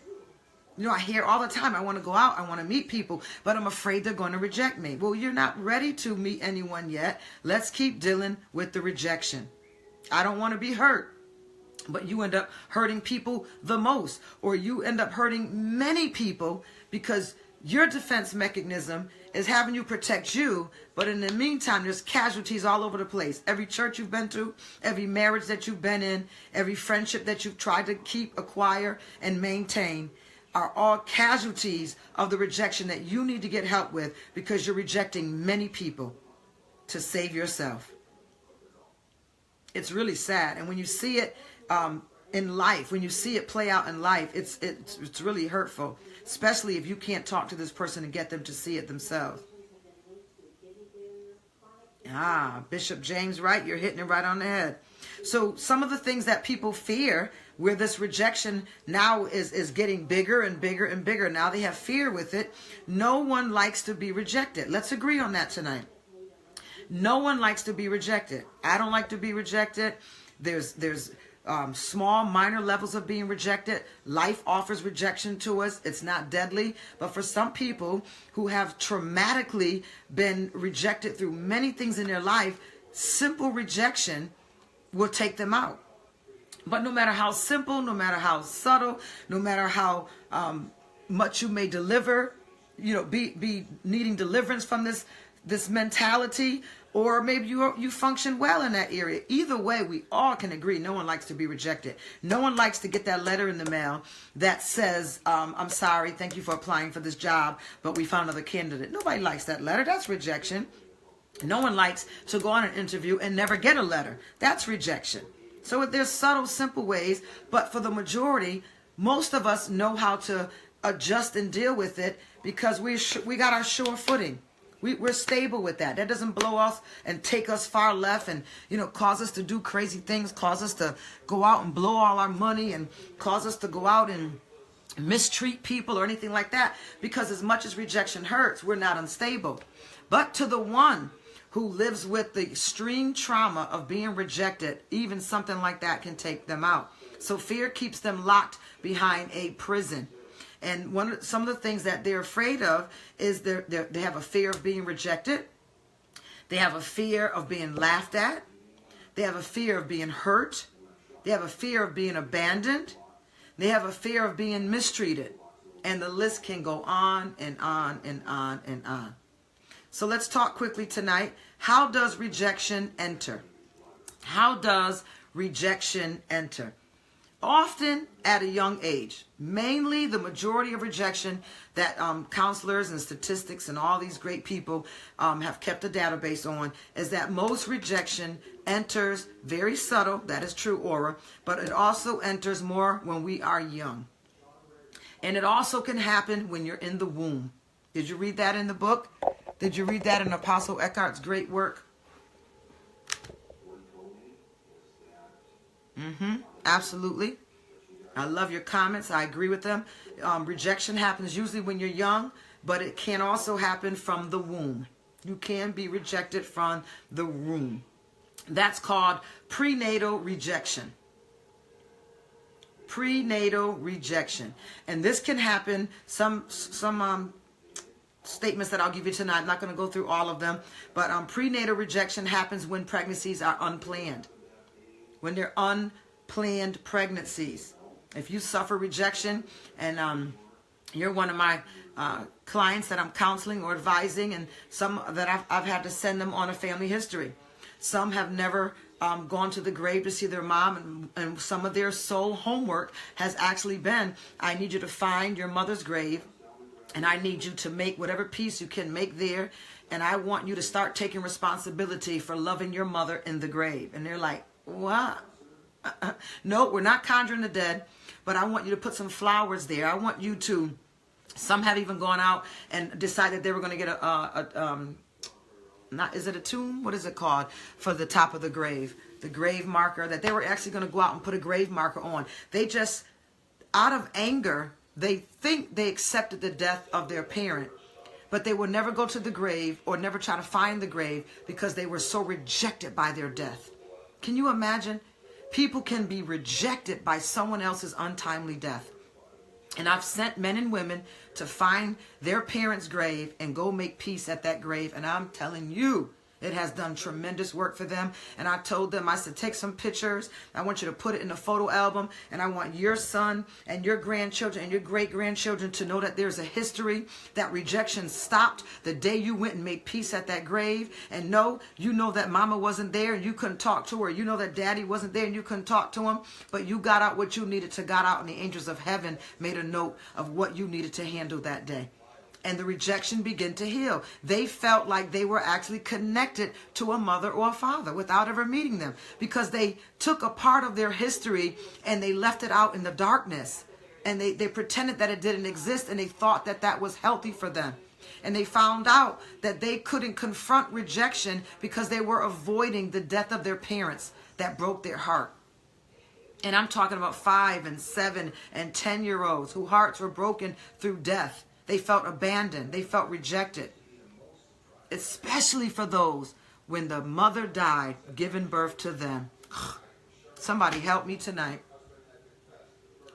You know, I hear all the time, I want to go out, I want to meet people, but I'm afraid they're going to reject me. Well, you're not ready to meet anyone yet. Let's keep dealing with the rejection. I don't want to be hurt, but you end up hurting people the most, or you end up hurting many people because your defense mechanism is having you protect you, but in the meantime, there's casualties all over the place. Every church you've been to, every marriage that you've been in, every friendship that you've tried to keep, acquire, and maintain are all casualties of the rejection that you need to get help with, because you're rejecting many people to save yourself. It's really sad. And when you see it in life, when you see it play out in life, it's really hurtful, especially if you can't talk to this person and get them to see it themselves. Bishop James Wright, you're hitting it right on the head. So some of the things that people fear, where this rejection now is getting bigger and bigger and bigger. Now they have fear with it. No one likes to be rejected. Let's agree on that tonight. No one likes to be rejected. I don't like to be rejected. There's small, minor levels of being rejected. Life offers rejection to us. It's not deadly. But for some people who have traumatically been rejected through many things in their life, simple rejection will take them out. But no matter how simple, no matter how subtle, no matter how much you may deliver, be needing deliverance from this mentality, or maybe you function well in that area. Either way, we all can agree no one likes to be rejected. No one likes to get that letter in the mail that says, I'm sorry, thank you for applying for this job, but we found another candidate. Nobody likes that letter. That's rejection. No one likes to go on an interview and never get a letter. That's rejection. So there's subtle, simple ways, but for the majority, most of us know how to adjust and deal with it, because we got our sure footing. We're stable with that. That doesn't blow us and take us far left and, cause us to do crazy things, cause us to go out and blow all our money, and cause us to go out and mistreat people or anything like that. Because as much as rejection hurts, we're not unstable. But to the one who lives with the extreme trauma of being rejected, even something like that can take them out. So fear keeps them locked behind a prison. And some of the things that they're afraid of is they have a fear of being rejected. They have a fear of being laughed at. They have a fear of being hurt. They have a fear of being abandoned. They have a fear of being mistreated. And the list can go on and on and on and on. So let's talk quickly tonight. How does rejection enter? How does rejection enter? Often at a young age. Mainly the majority of rejection that counselors and statistics and all these great people have kept a database on is that most rejection enters very subtle, that is true, Aura, but it also enters more when we are young. And it also can happen when you're in the womb. Did you read that in the book? Did you read that in Apostle Eckhart's great work? Absolutely. I love your comments. I agree with them. Rejection happens usually when you're young, but it can also happen from the womb. You can be rejected from the womb. That's called prenatal rejection. Prenatal rejection. And this can happen, some statements that I'll give you tonight, I'm not going to go through all of them, but prenatal rejection happens when pregnancies are unplanned. When they're unplanned pregnancies. If you suffer rejection and you're one of my clients that I'm counseling or advising, and some that I've had to send them on a family history. Some have never gone to the grave to see their mom, and some of their soul homework has actually been, I need you to find your mother's grave, and I need you to make whatever peace you can make there, and I want you to start taking responsibility for loving your mother in the grave. And they're like, what? No, we're not conjuring the dead, but I want you to put some flowers there. I want you to, some have even gone out and decided they were going to get is it a tomb? What is it called? For the top of the grave marker, that they were actually going to go out and put a grave marker on. They just, out of anger, they think they accepted the death of their parent, but they will never go to the grave or never try to find the grave because they were so rejected by their death. Can you imagine? People can be rejected by someone else's untimely death. And I've sent men and women to find their parents' grave and go make peace at that grave. And I'm telling you, it has done tremendous work for them. And I told them, I said, take some pictures. I want you to put it in a photo album. And I want your son and your grandchildren and your great-grandchildren to know that there's a history, that rejection stopped the day you went and made peace at that grave. And no, you know that mama wasn't there and you couldn't talk to her. You know that daddy wasn't there and you couldn't talk to him. But you got out what you needed to got out, and the angels of heaven made a note of what you needed to handle that day. And the rejection began to heal. They felt like they were actually connected to a mother or a father without ever meeting them, because they took a part of their history and they left it out in the darkness. And they pretended that it didn't exist, and they thought that that was healthy for them. And they found out that they couldn't confront rejection because they were avoiding the death of their parents that broke their heart. And I'm talking about 5 and 7 and 10-year-olds whose hearts were broken through death. They felt abandoned. They felt rejected. Especially for those when the mother died, giving birth to them. Somebody help me tonight.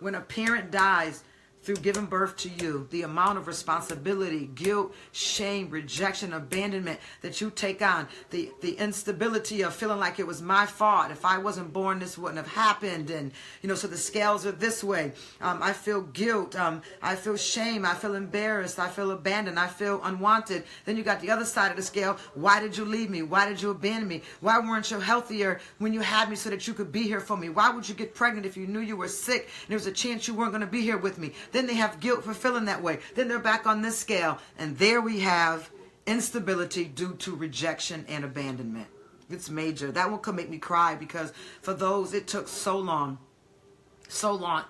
When a parent dies through giving birth to you, the amount of responsibility, guilt, shame, rejection, abandonment that you take on, the instability of feeling like it was my fault. If I wasn't born, this wouldn't have happened. And, so the scales are this way. I feel guilt. I feel shame. I feel embarrassed. I feel abandoned. I feel unwanted. Then you got the other side of the scale. Why did you leave me? Why did you abandon me? Why weren't you healthier when you had me so that you could be here for me? Why would you get pregnant if you knew you were sick and there was a chance you weren't going to be here with me? Then they have guilt for feeling that way. Then they're back on this scale. And there we have instability due to rejection and abandonment. It's major. That one could make me cry, because for those, it took so long,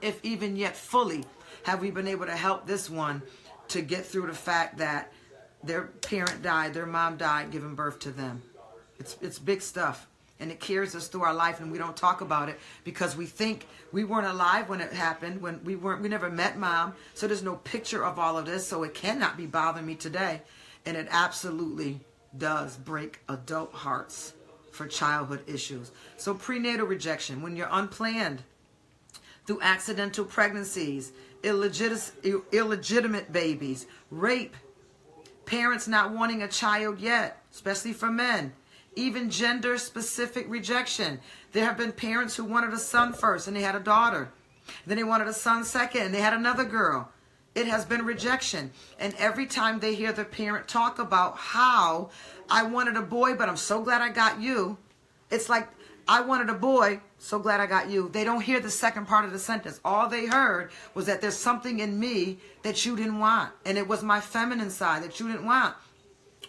if even yet fully, have we been able to help this one to get through the fact that their parent died, their mom died, giving birth to them. It's big stuff. And it carries us through our life, and we don't talk about it because we think we weren't alive when it happened, when we never met mom. So there's no picture of all of this, so it cannot be bothering me today. And it absolutely does break adult hearts for childhood issues. So prenatal rejection, when you're unplanned, through accidental pregnancies, illegitimate babies, rape, parents not wanting a child yet, especially for men. Even gender-specific rejection. There have been parents who wanted a son first and they had a daughter. Then they wanted a son second and they had another girl. It has been rejection. And every time they hear the parent talk about how, I wanted a boy, but I'm so glad I got you. It's like, I wanted a boy, so glad I got you. They don't hear the second part of the sentence. All they heard was that there's something in me that you didn't want. And it was my feminine side that you didn't want.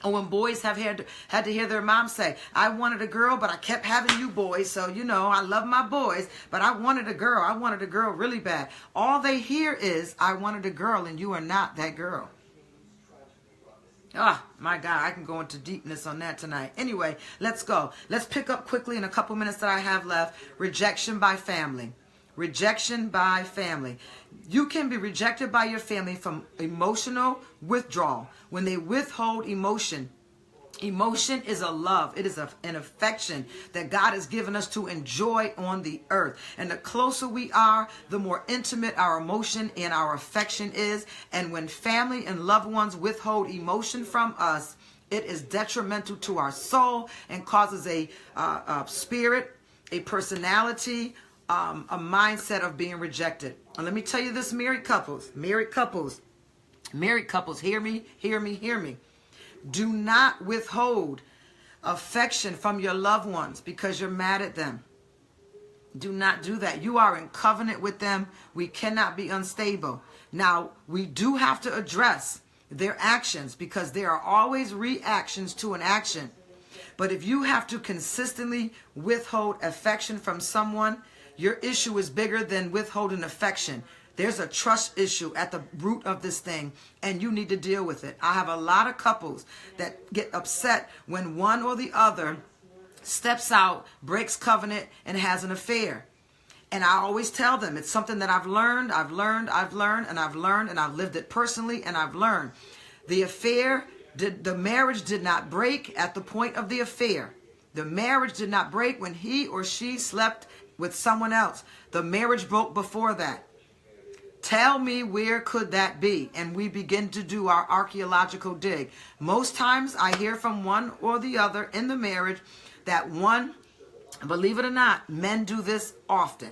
Or when boys have had to hear their mom say, I wanted a girl, but I kept having you boys. So, you know, I love my boys, but I wanted a girl. I wanted a girl really bad. All they hear is, I wanted a girl, and you are not that girl. Ah, my God, I can go into deepness on that tonight. Anyway, let's go. Let's pick up quickly in a couple minutes that I have left. Rejection by family. Rejection by family. You can be rejected by your family from emotional withdrawal. When they withhold emotion, emotion is a love. It is an affection that God has given us to enjoy on the earth. And the closer we are, the more intimate our emotion and our affection is. And when family and loved ones withhold emotion from us, it is detrimental to our soul and causes a spirit, a personality, a mindset of being rejected. And let me tell you this, married couples, hear me, hear me, hear me. Do not withhold affection from your loved ones because you're mad at them. Do not do that. You are in covenant with them. We cannot be unstable. Now, we do have to address their actions because there are always reactions to an action. But if you have to consistently withhold affection from someone, your issue is bigger than withholding affection. There's a trust issue at the root of this thing, and you need to deal with it. I have a lot of couples that get upset when one or the other steps out, breaks covenant, and has an affair. And I always tell them it's something that I've learned, and I've lived it personally, and I've learned. The marriage did not break at the point of the affair. The marriage did not break when he or she slept with someone else. The marriage broke before that. Tell me, where could that be? And we begin to do our archaeological dig. Most times I hear from one or the other in the marriage that one, believe it or not, men do this often.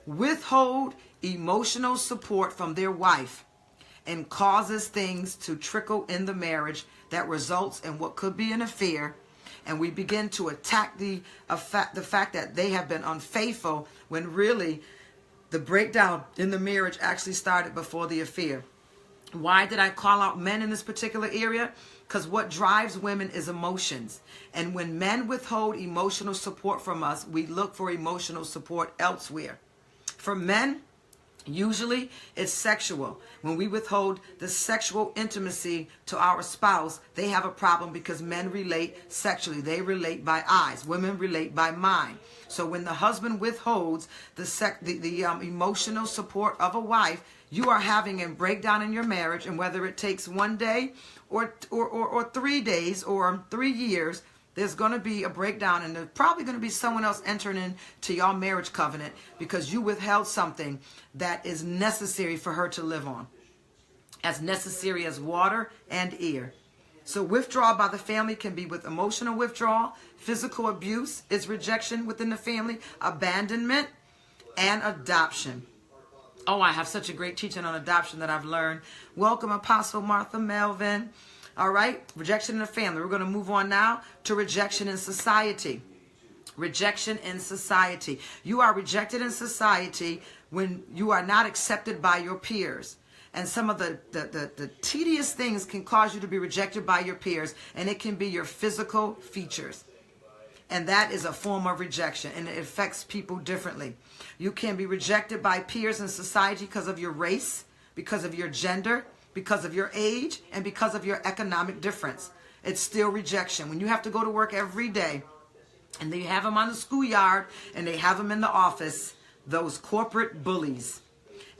Withhold emotional support from their wife and causes things to trickle in the marriage that results in what could be an affair. And we begin to attack the fact that they have been unfaithful when really the breakdown in the marriage actually started before the affair. Why did I call out men in this particular area? Because what drives women is emotions. And when men withhold emotional support from us, we look for emotional support elsewhere. For men, usually it's sexual. When we withhold the sexual intimacy to our spouse, they have a problem because men relate sexually. They relate by eyes. Women relate by mind. So when the husband withholds the emotional support of a wife, you are having a breakdown in your marriage. And whether it takes 1 day or 3 days or 3 years, there's going to be a breakdown, and there's probably going to be someone else entering into your marriage covenant because you withheld something that is necessary for her to live on. As necessary as water and air. So withdrawal by the family can be with emotional withdrawal, physical abuse is rejection within the family, abandonment, and adoption. Oh, I have such a great teaching on adoption that I've learned. Welcome, Apostle Martha Melvin. All right, rejection in the family. We're going to move on now to rejection in society. Rejection in society. You are rejected in society when you are not accepted by your peers. And some of the tedious things can cause you to be rejected by your peers, and it can be your physical features. And that is a form of rejection, and it affects people differently. You can be rejected by peers in society because of your race, because of your gender, because of your age, and because of your economic difference. It's still rejection. When you have to go to work every day, and they have them on the schoolyard, and they have them in the office, those corporate bullies.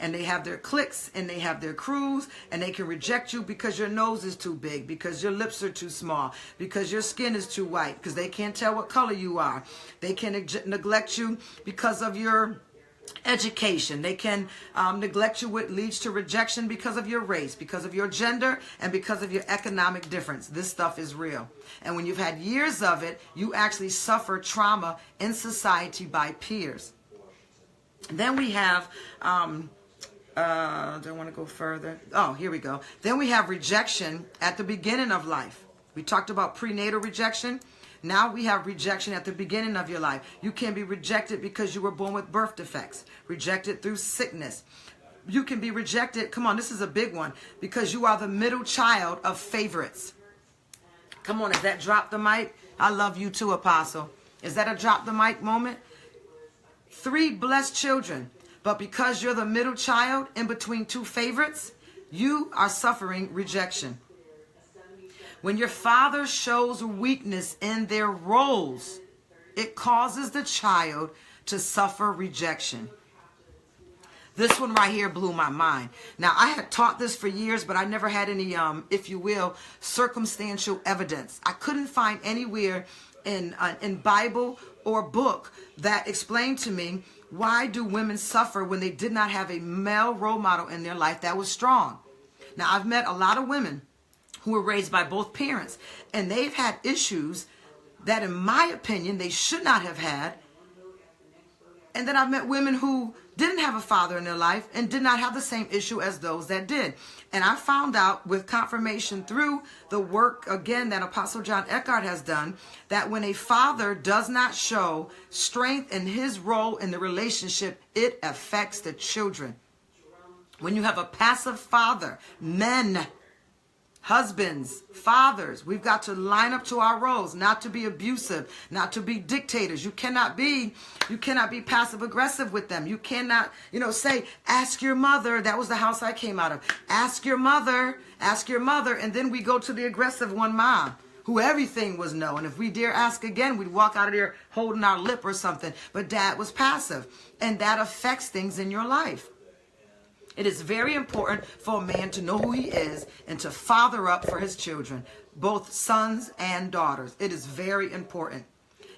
And they have their cliques, and they have their crews, and they can reject you because your nose is too big, because your lips are too small, because your skin is too white, because they can't tell what color you are. They can neglect you because of your education. They can neglect you, which leads to rejection because of your race, because of your gender, and because of your economic difference. This stuff is real. And when you've had years of it, you actually suffer trauma in society by peers. Then we have... don't want to go further. Oh, here we go. Then we have rejection at the beginning of life. We talked about prenatal rejection. Now we have rejection at the beginning of your life. You can be rejected because you were born with birth defects, rejected through sickness. You can be rejected, come on, this is a big one, because you are the middle child of favorites. Come on, is that drop the mic? I love you too, Apostle. Is that a drop the mic moment? 3 blessed children, but because you're the middle child in between 2 favorites, you are suffering rejection. When your father shows weakness in their roles, it causes the child to suffer rejection. This one right here blew my mind. Now, I had taught this for years, but I never had any, if you will, circumstantial evidence. I couldn't find anywhere in Bible or book that explained to me why do women suffer when they did not have a male role model in their life that was strong. Now, I've met a lot of women who were raised by both parents, and they've had issues that, in my opinion, they should not have had. And then I've met women who didn't have a father in their life and did not have the same issue as those that did. And I found out with confirmation through the work, again, that Apostle John Eckhart has done, that when a father does not show strength in his role in the relationship, it affects the children. When you have a passive father, men, husbands, fathers, we've got to line up to our roles, not to be abusive, not to be dictators. You cannot be passive aggressive with them. You cannot, say, ask your mother. That was the house I came out of. Ask your mother. And then we go to the aggressive one, mom, who everything was no. And if we dare ask again, we'd walk out of there holding our lip or something. But dad was passive, and that affects things in your life. It is very important for a man to know who he is and to father up for his children, both sons and daughters. It is very important.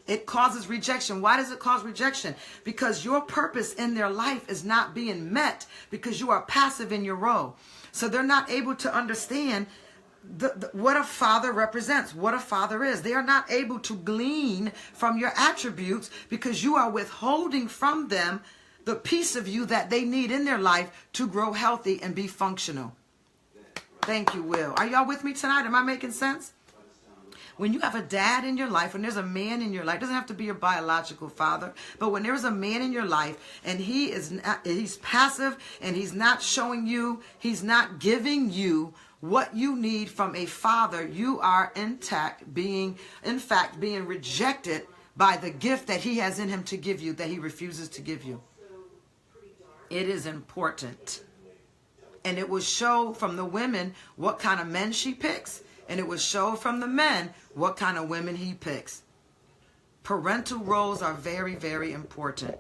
It causes rejection. Why does it cause rejection? Because your purpose in their life is not being met because you are passive in your role. So they're not able to understand what a father represents, what a father is. They are not able to glean from your attributes because you are withholding from them the piece of you that they need in their life to grow healthy and be functional. Thank you, Will. Are y'all with me tonight? Am I making sense? When you have a dad in your life, when there's a man in your life, it doesn't have to be your biological father, but when there's a man in your life and he's passive and he's not showing you, he's not giving you what you need from a father, you are in fact being rejected by the gift that he has in him to give you that he refuses to give you. It is important. And it will show from the women what kind of men she picks. And it will show from the men what kind of women he picks. Parental roles are very, very important.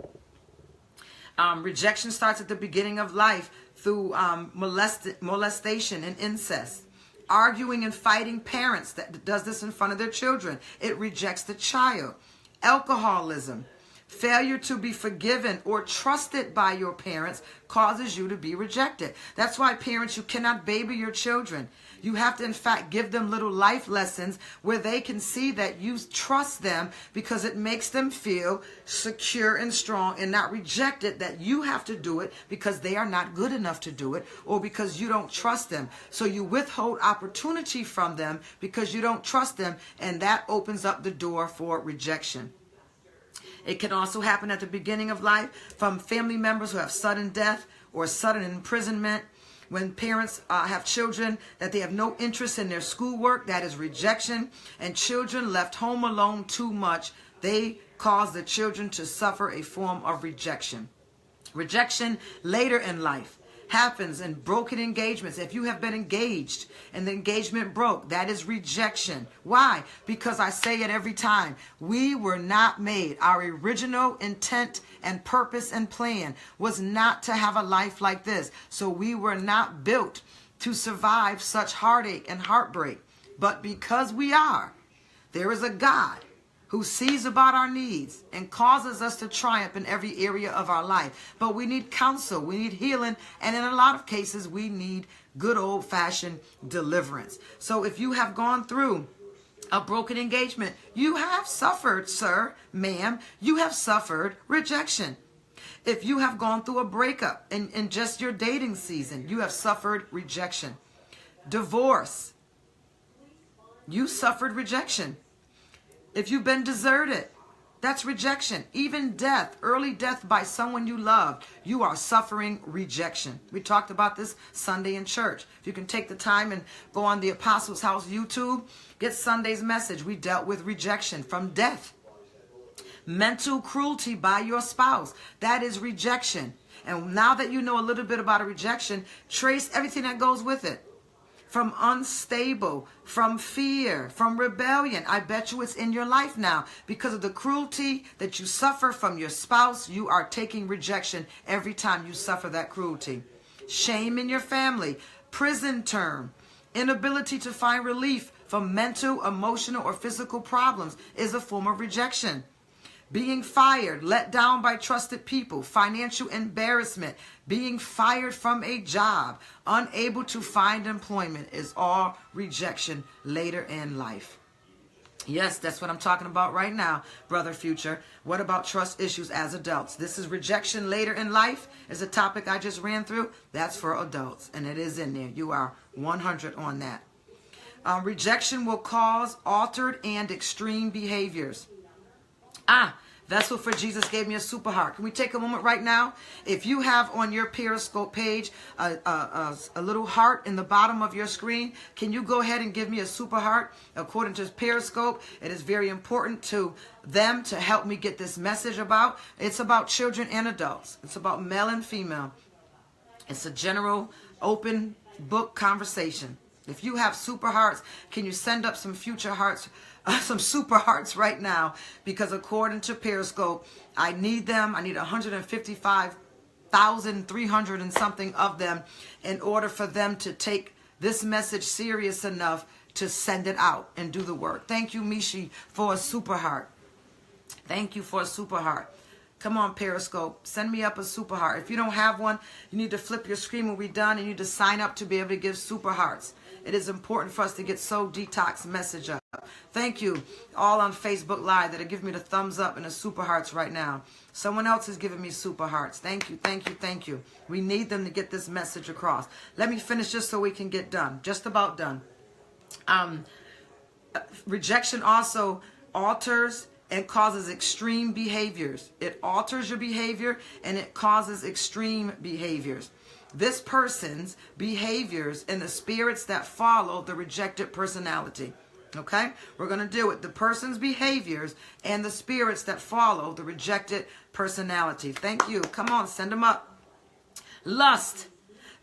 Rejection starts at the beginning of life through molestation and incest. Arguing and fighting parents that does this in front of their children. It rejects the child. Alcoholism. Failure to be forgiven or trusted by your parents causes you to be rejected. That's why, parents, you cannot baby your children. You have to, in fact, give them little life lessons where they can see that you trust them because it makes them feel secure and strong and not rejected that you have to do it because they are not good enough to do it or because you don't trust them. So you withhold opportunity from them because you don't trust them, and that opens up the door for rejection. It can also happen at the beginning of life from family members who have sudden death or sudden imprisonment. When parents have children that they have no interest in their schoolwork, that is rejection. And children left home alone too much, they cause the children to suffer a form of rejection. Rejection later in life happens in broken engagements. If you have been engaged and the engagement broke, that is rejection. Why? Because I say it every time. We were not made. Our original intent and purpose and plan was not to have a life like this. So we were not built to survive such heartache and heartbreak. But because we are, there is a God who sees about our needs and causes us to triumph in every area of our life. But we need counsel, we need healing, and in a lot of cases, we need good old-fashioned deliverance. So if you have gone through a broken engagement, you have suffered, sir, ma'am, you have suffered rejection. If you have gone through a breakup in just your dating season, you have suffered rejection. Divorce, you suffered rejection. If you've been deserted, That's rejection. Even death, early death by someone you love, you are suffering rejection. We talked about this Sunday in church. If you can take the time and go on the Apostles' House YouTube, get Sunday's message. We dealt with rejection from death. Mental cruelty by your spouse, that is rejection. And now that you know a little bit about a rejection, trace everything that goes with it. From unstable, from fear, from rebellion. I bet you it's in your life now. Because of the cruelty that you suffer from your spouse, you are taking rejection every time you suffer that cruelty. Shame in your family, prison term, inability to find relief from mental, emotional, or physical problems is a form of rejection. Being fired, let down by trusted people, financial embarrassment, being fired from a job, unable to find employment is all rejection later in life. Yes, that's what I'm talking about right now, Brother Future. What about trust issues as adults? This is rejection later in life, is a topic I just ran through. That's for adults, and it is in there. You are 100 on that. Rejection will cause altered and extreme behaviors. Vessel for Jesus gave me a super heart. Can we take a moment right now? If you have on your Periscope page a little heart in the bottom of your screen, can you go ahead and give me a super heart? According to Periscope, it is very important to them to help me get this message about. It's about children and adults. It's about male and female. It's a general open book conversation. If you have super hearts, can you send up some future hearts, some super hearts right now? Because according to Periscope, I need them. I need 155,300 and something of them in order for them to take this message serious enough to send it out and do the work. Thank you, Mishi, for a super heart. Thank you for a super heart. Come on, Periscope. Send me up a super heart. If you don't have one, you need to flip your screen when we're done, and you need to sign up to be able to give super hearts. It is important for us to get Soul Detox message up. Thank you all on Facebook Live that are giving me the thumbs up and the super hearts right now. Someone else is giving me super hearts. Thank you, thank you, thank you. We need them to get this message across. Let me finish just so we can get done. Just about done. Rejection also alters and causes extreme behaviors. It alters your behavior and it causes extreme behaviors. This person's behaviors and the spirits that follow the rejected personality. Okay? We're going to deal with the person's behaviors and the spirits that follow the rejected personality. Thank you. Come on, send them up. Lust.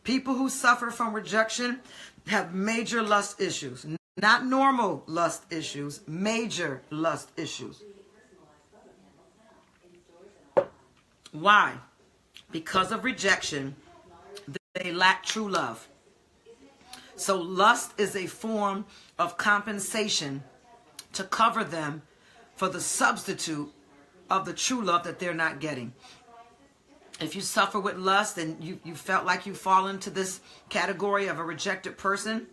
People who suffer from rejection have major lust issues. Not normal lust issues, major lust issues. Why? Because of rejection, they lack true love. So lust is a form of compensation to cover them for the substitute of the true love that they're not getting. If you suffer with lust and you felt like you fall into this category of a rejected person,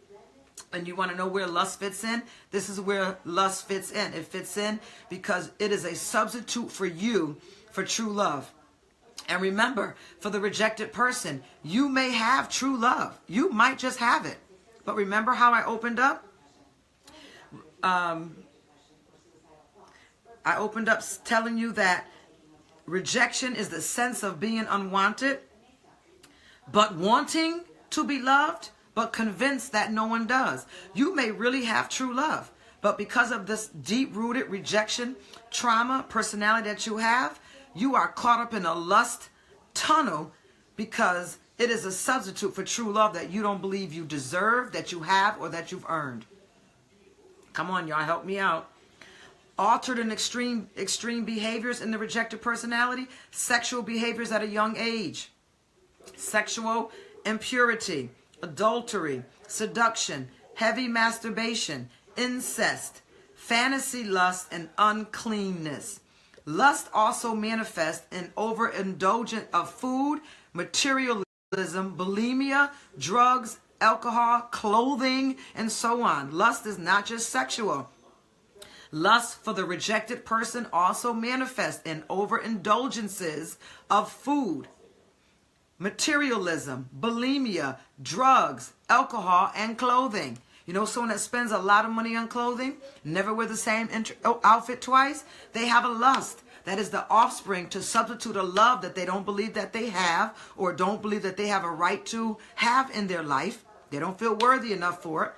and you want to know where lust fits in, this is where lust fits in. It fits in because it is a substitute for you for true love. And remember, for the rejected person, you may have true love. You might just have it. But remember how I opened up? I opened up telling you that rejection is the sense of being unwanted, but wanting to be loved, but convinced that no one does. You may really have true love, but because of this deep-rooted rejection, trauma, personality that you have, you are caught up in a lust tunnel because it is a substitute for true love that you don't believe you deserve, that you have, or that you've earned. Come on, y'all, help me out. Altered and extreme behaviors in the rejected personality, sexual behaviors at a young age, sexual impurity, adultery, seduction, heavy masturbation, incest, fantasy lust, and uncleanness. Lust also manifests in overindulgence of food, materialism, bulimia, drugs, alcohol, clothing, and so on. Lust is not just sexual. Lust for the rejected person also manifests in overindulgences of food, materialism, bulimia, drugs, alcohol, and clothing. You know, someone that spends a lot of money on clothing, never wear the same outfit twice, they have a lust. That is the offspring to substitute a love that they don't believe that they have, or don't believe that they have a right to have in their life. They don't feel worthy enough for it.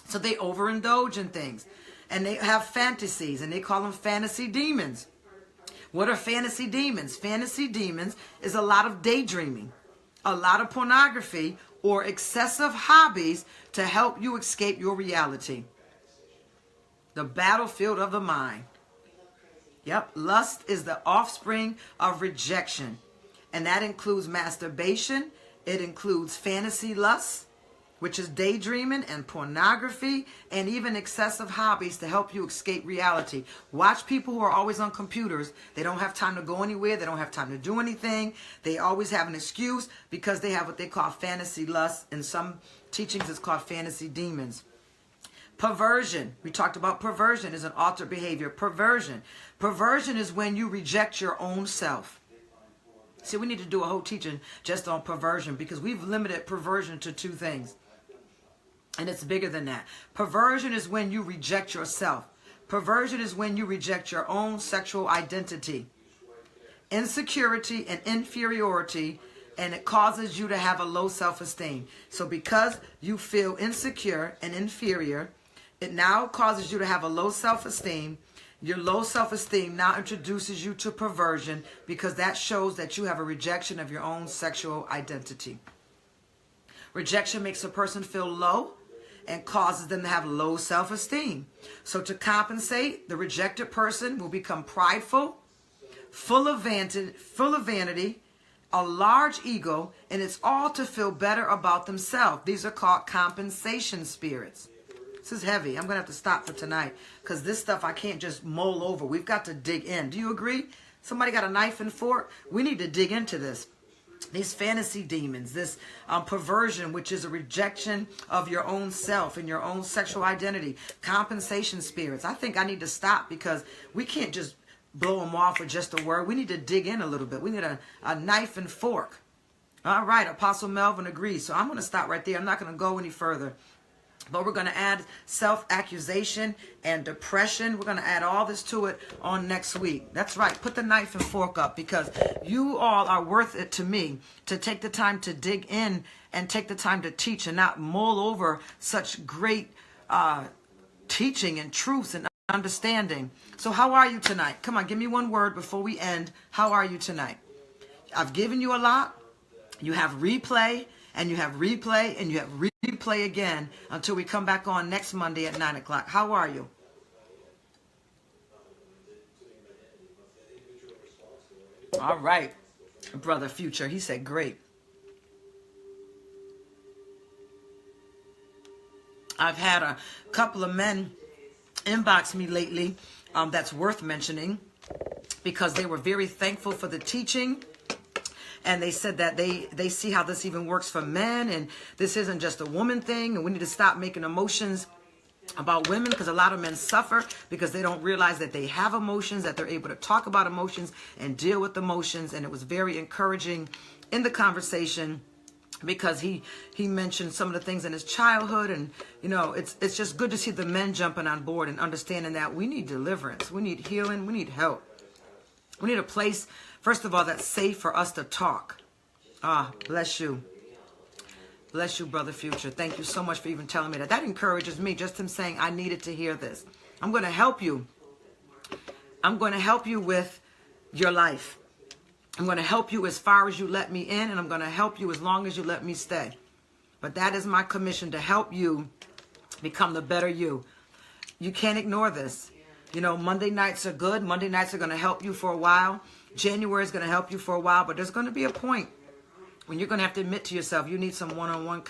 So they overindulge in things. And they have fantasies, and they call them fantasy demons. What are fantasy demons? Fantasy demons is a lot of daydreaming, a lot of pornography, or excessive hobbies to help you escape your reality. The battlefield of the mind. Yep, lust is the offspring of rejection. And that includes masturbation. It includes fantasy lust, which is daydreaming, and pornography, and even excessive hobbies to help you escape reality. Watch people who are always on computers. They don't have time to go anywhere. They don't have time to do anything. They always have an excuse because they have what they call fantasy lust. In some teachings, it's called fantasy demons. Perversion. We talked about perversion is an altered behavior. Perversion. Perversion is when you reject your own self. See, we need to do a whole teaching just on perversion because we've limited perversion to two things. And it's bigger than that. Perversion is when you reject yourself. Perversion is when you reject your own sexual identity. Insecurity and inferiority, and it causes you to have a low self-esteem. So because you feel insecure and inferior, it now causes you to have a low self-esteem. Your low self-esteem now introduces you to perversion because that shows that you have a rejection of your own sexual identity. Rejection makes a person feel low and causes them to have low self-esteem. So to compensate, the rejected person will become prideful, full of vanity, a large ego, and it's all to feel better about themselves. These are called compensation spirits. This is heavy. I'm going to have to stop for tonight because this stuff I can't just mull over. We've got to dig in. Do you agree? Somebody got a knife and fork? We need to dig into this. These fantasy demons, this perversion, which is a rejection of your own self and your own sexual identity. Compensation spirits. I think I need to stop because we can't just blow them off with just a word. We need to dig in a little bit. We need a knife and fork. All right, Apostle Melvin agrees. So I'm going to stop right there. I'm not going to go any further. But we're going to add self-accusation and depression. We're going to add all this to it on next week. That's right. Put the knife and fork up because you all are worth it to me to take the time to dig in and take the time to teach and not mull over such great teaching and truths and understanding. So how are you tonight? Come on, give me one word before we end. How are you tonight? I've given you a lot. You have replay. And you have replay, and you have replay again until we come back on next Monday at 9 o'clock. How are you? All right, Brother Future. He said, great. I've had a couple of men inbox me lately that's worth mentioning because they were very thankful for the teaching. And they said that they see how this even works for men. And this isn't just a woman thing. And we need to stop making emotions about women because a lot of men suffer because they don't realize that they have emotions, that they're able to talk about emotions and deal with emotions. And it was very encouraging in the conversation because he mentioned some of the things in his childhood. And, you know, it's just good to see the men jumping on board and understanding that we need deliverance. We need healing. We need help. We need a place, first of all, that's safe for us to talk. Bless you. Bless you, Brother Future. Thank you so much for even telling me that. That encourages me, just him saying I needed to hear this. I'm going to help you. I'm going to help you with your life. I'm going to help you as far as you let me in, and I'm going to help you as long as you let me stay. But that is my commission, to help you become the better you. You can't ignore this. You know, Monday nights are good. Monday nights are going to help you for a while. January is going to help you for a while. But there's going to be a point when you're going to have to admit to yourself you need some one-on-one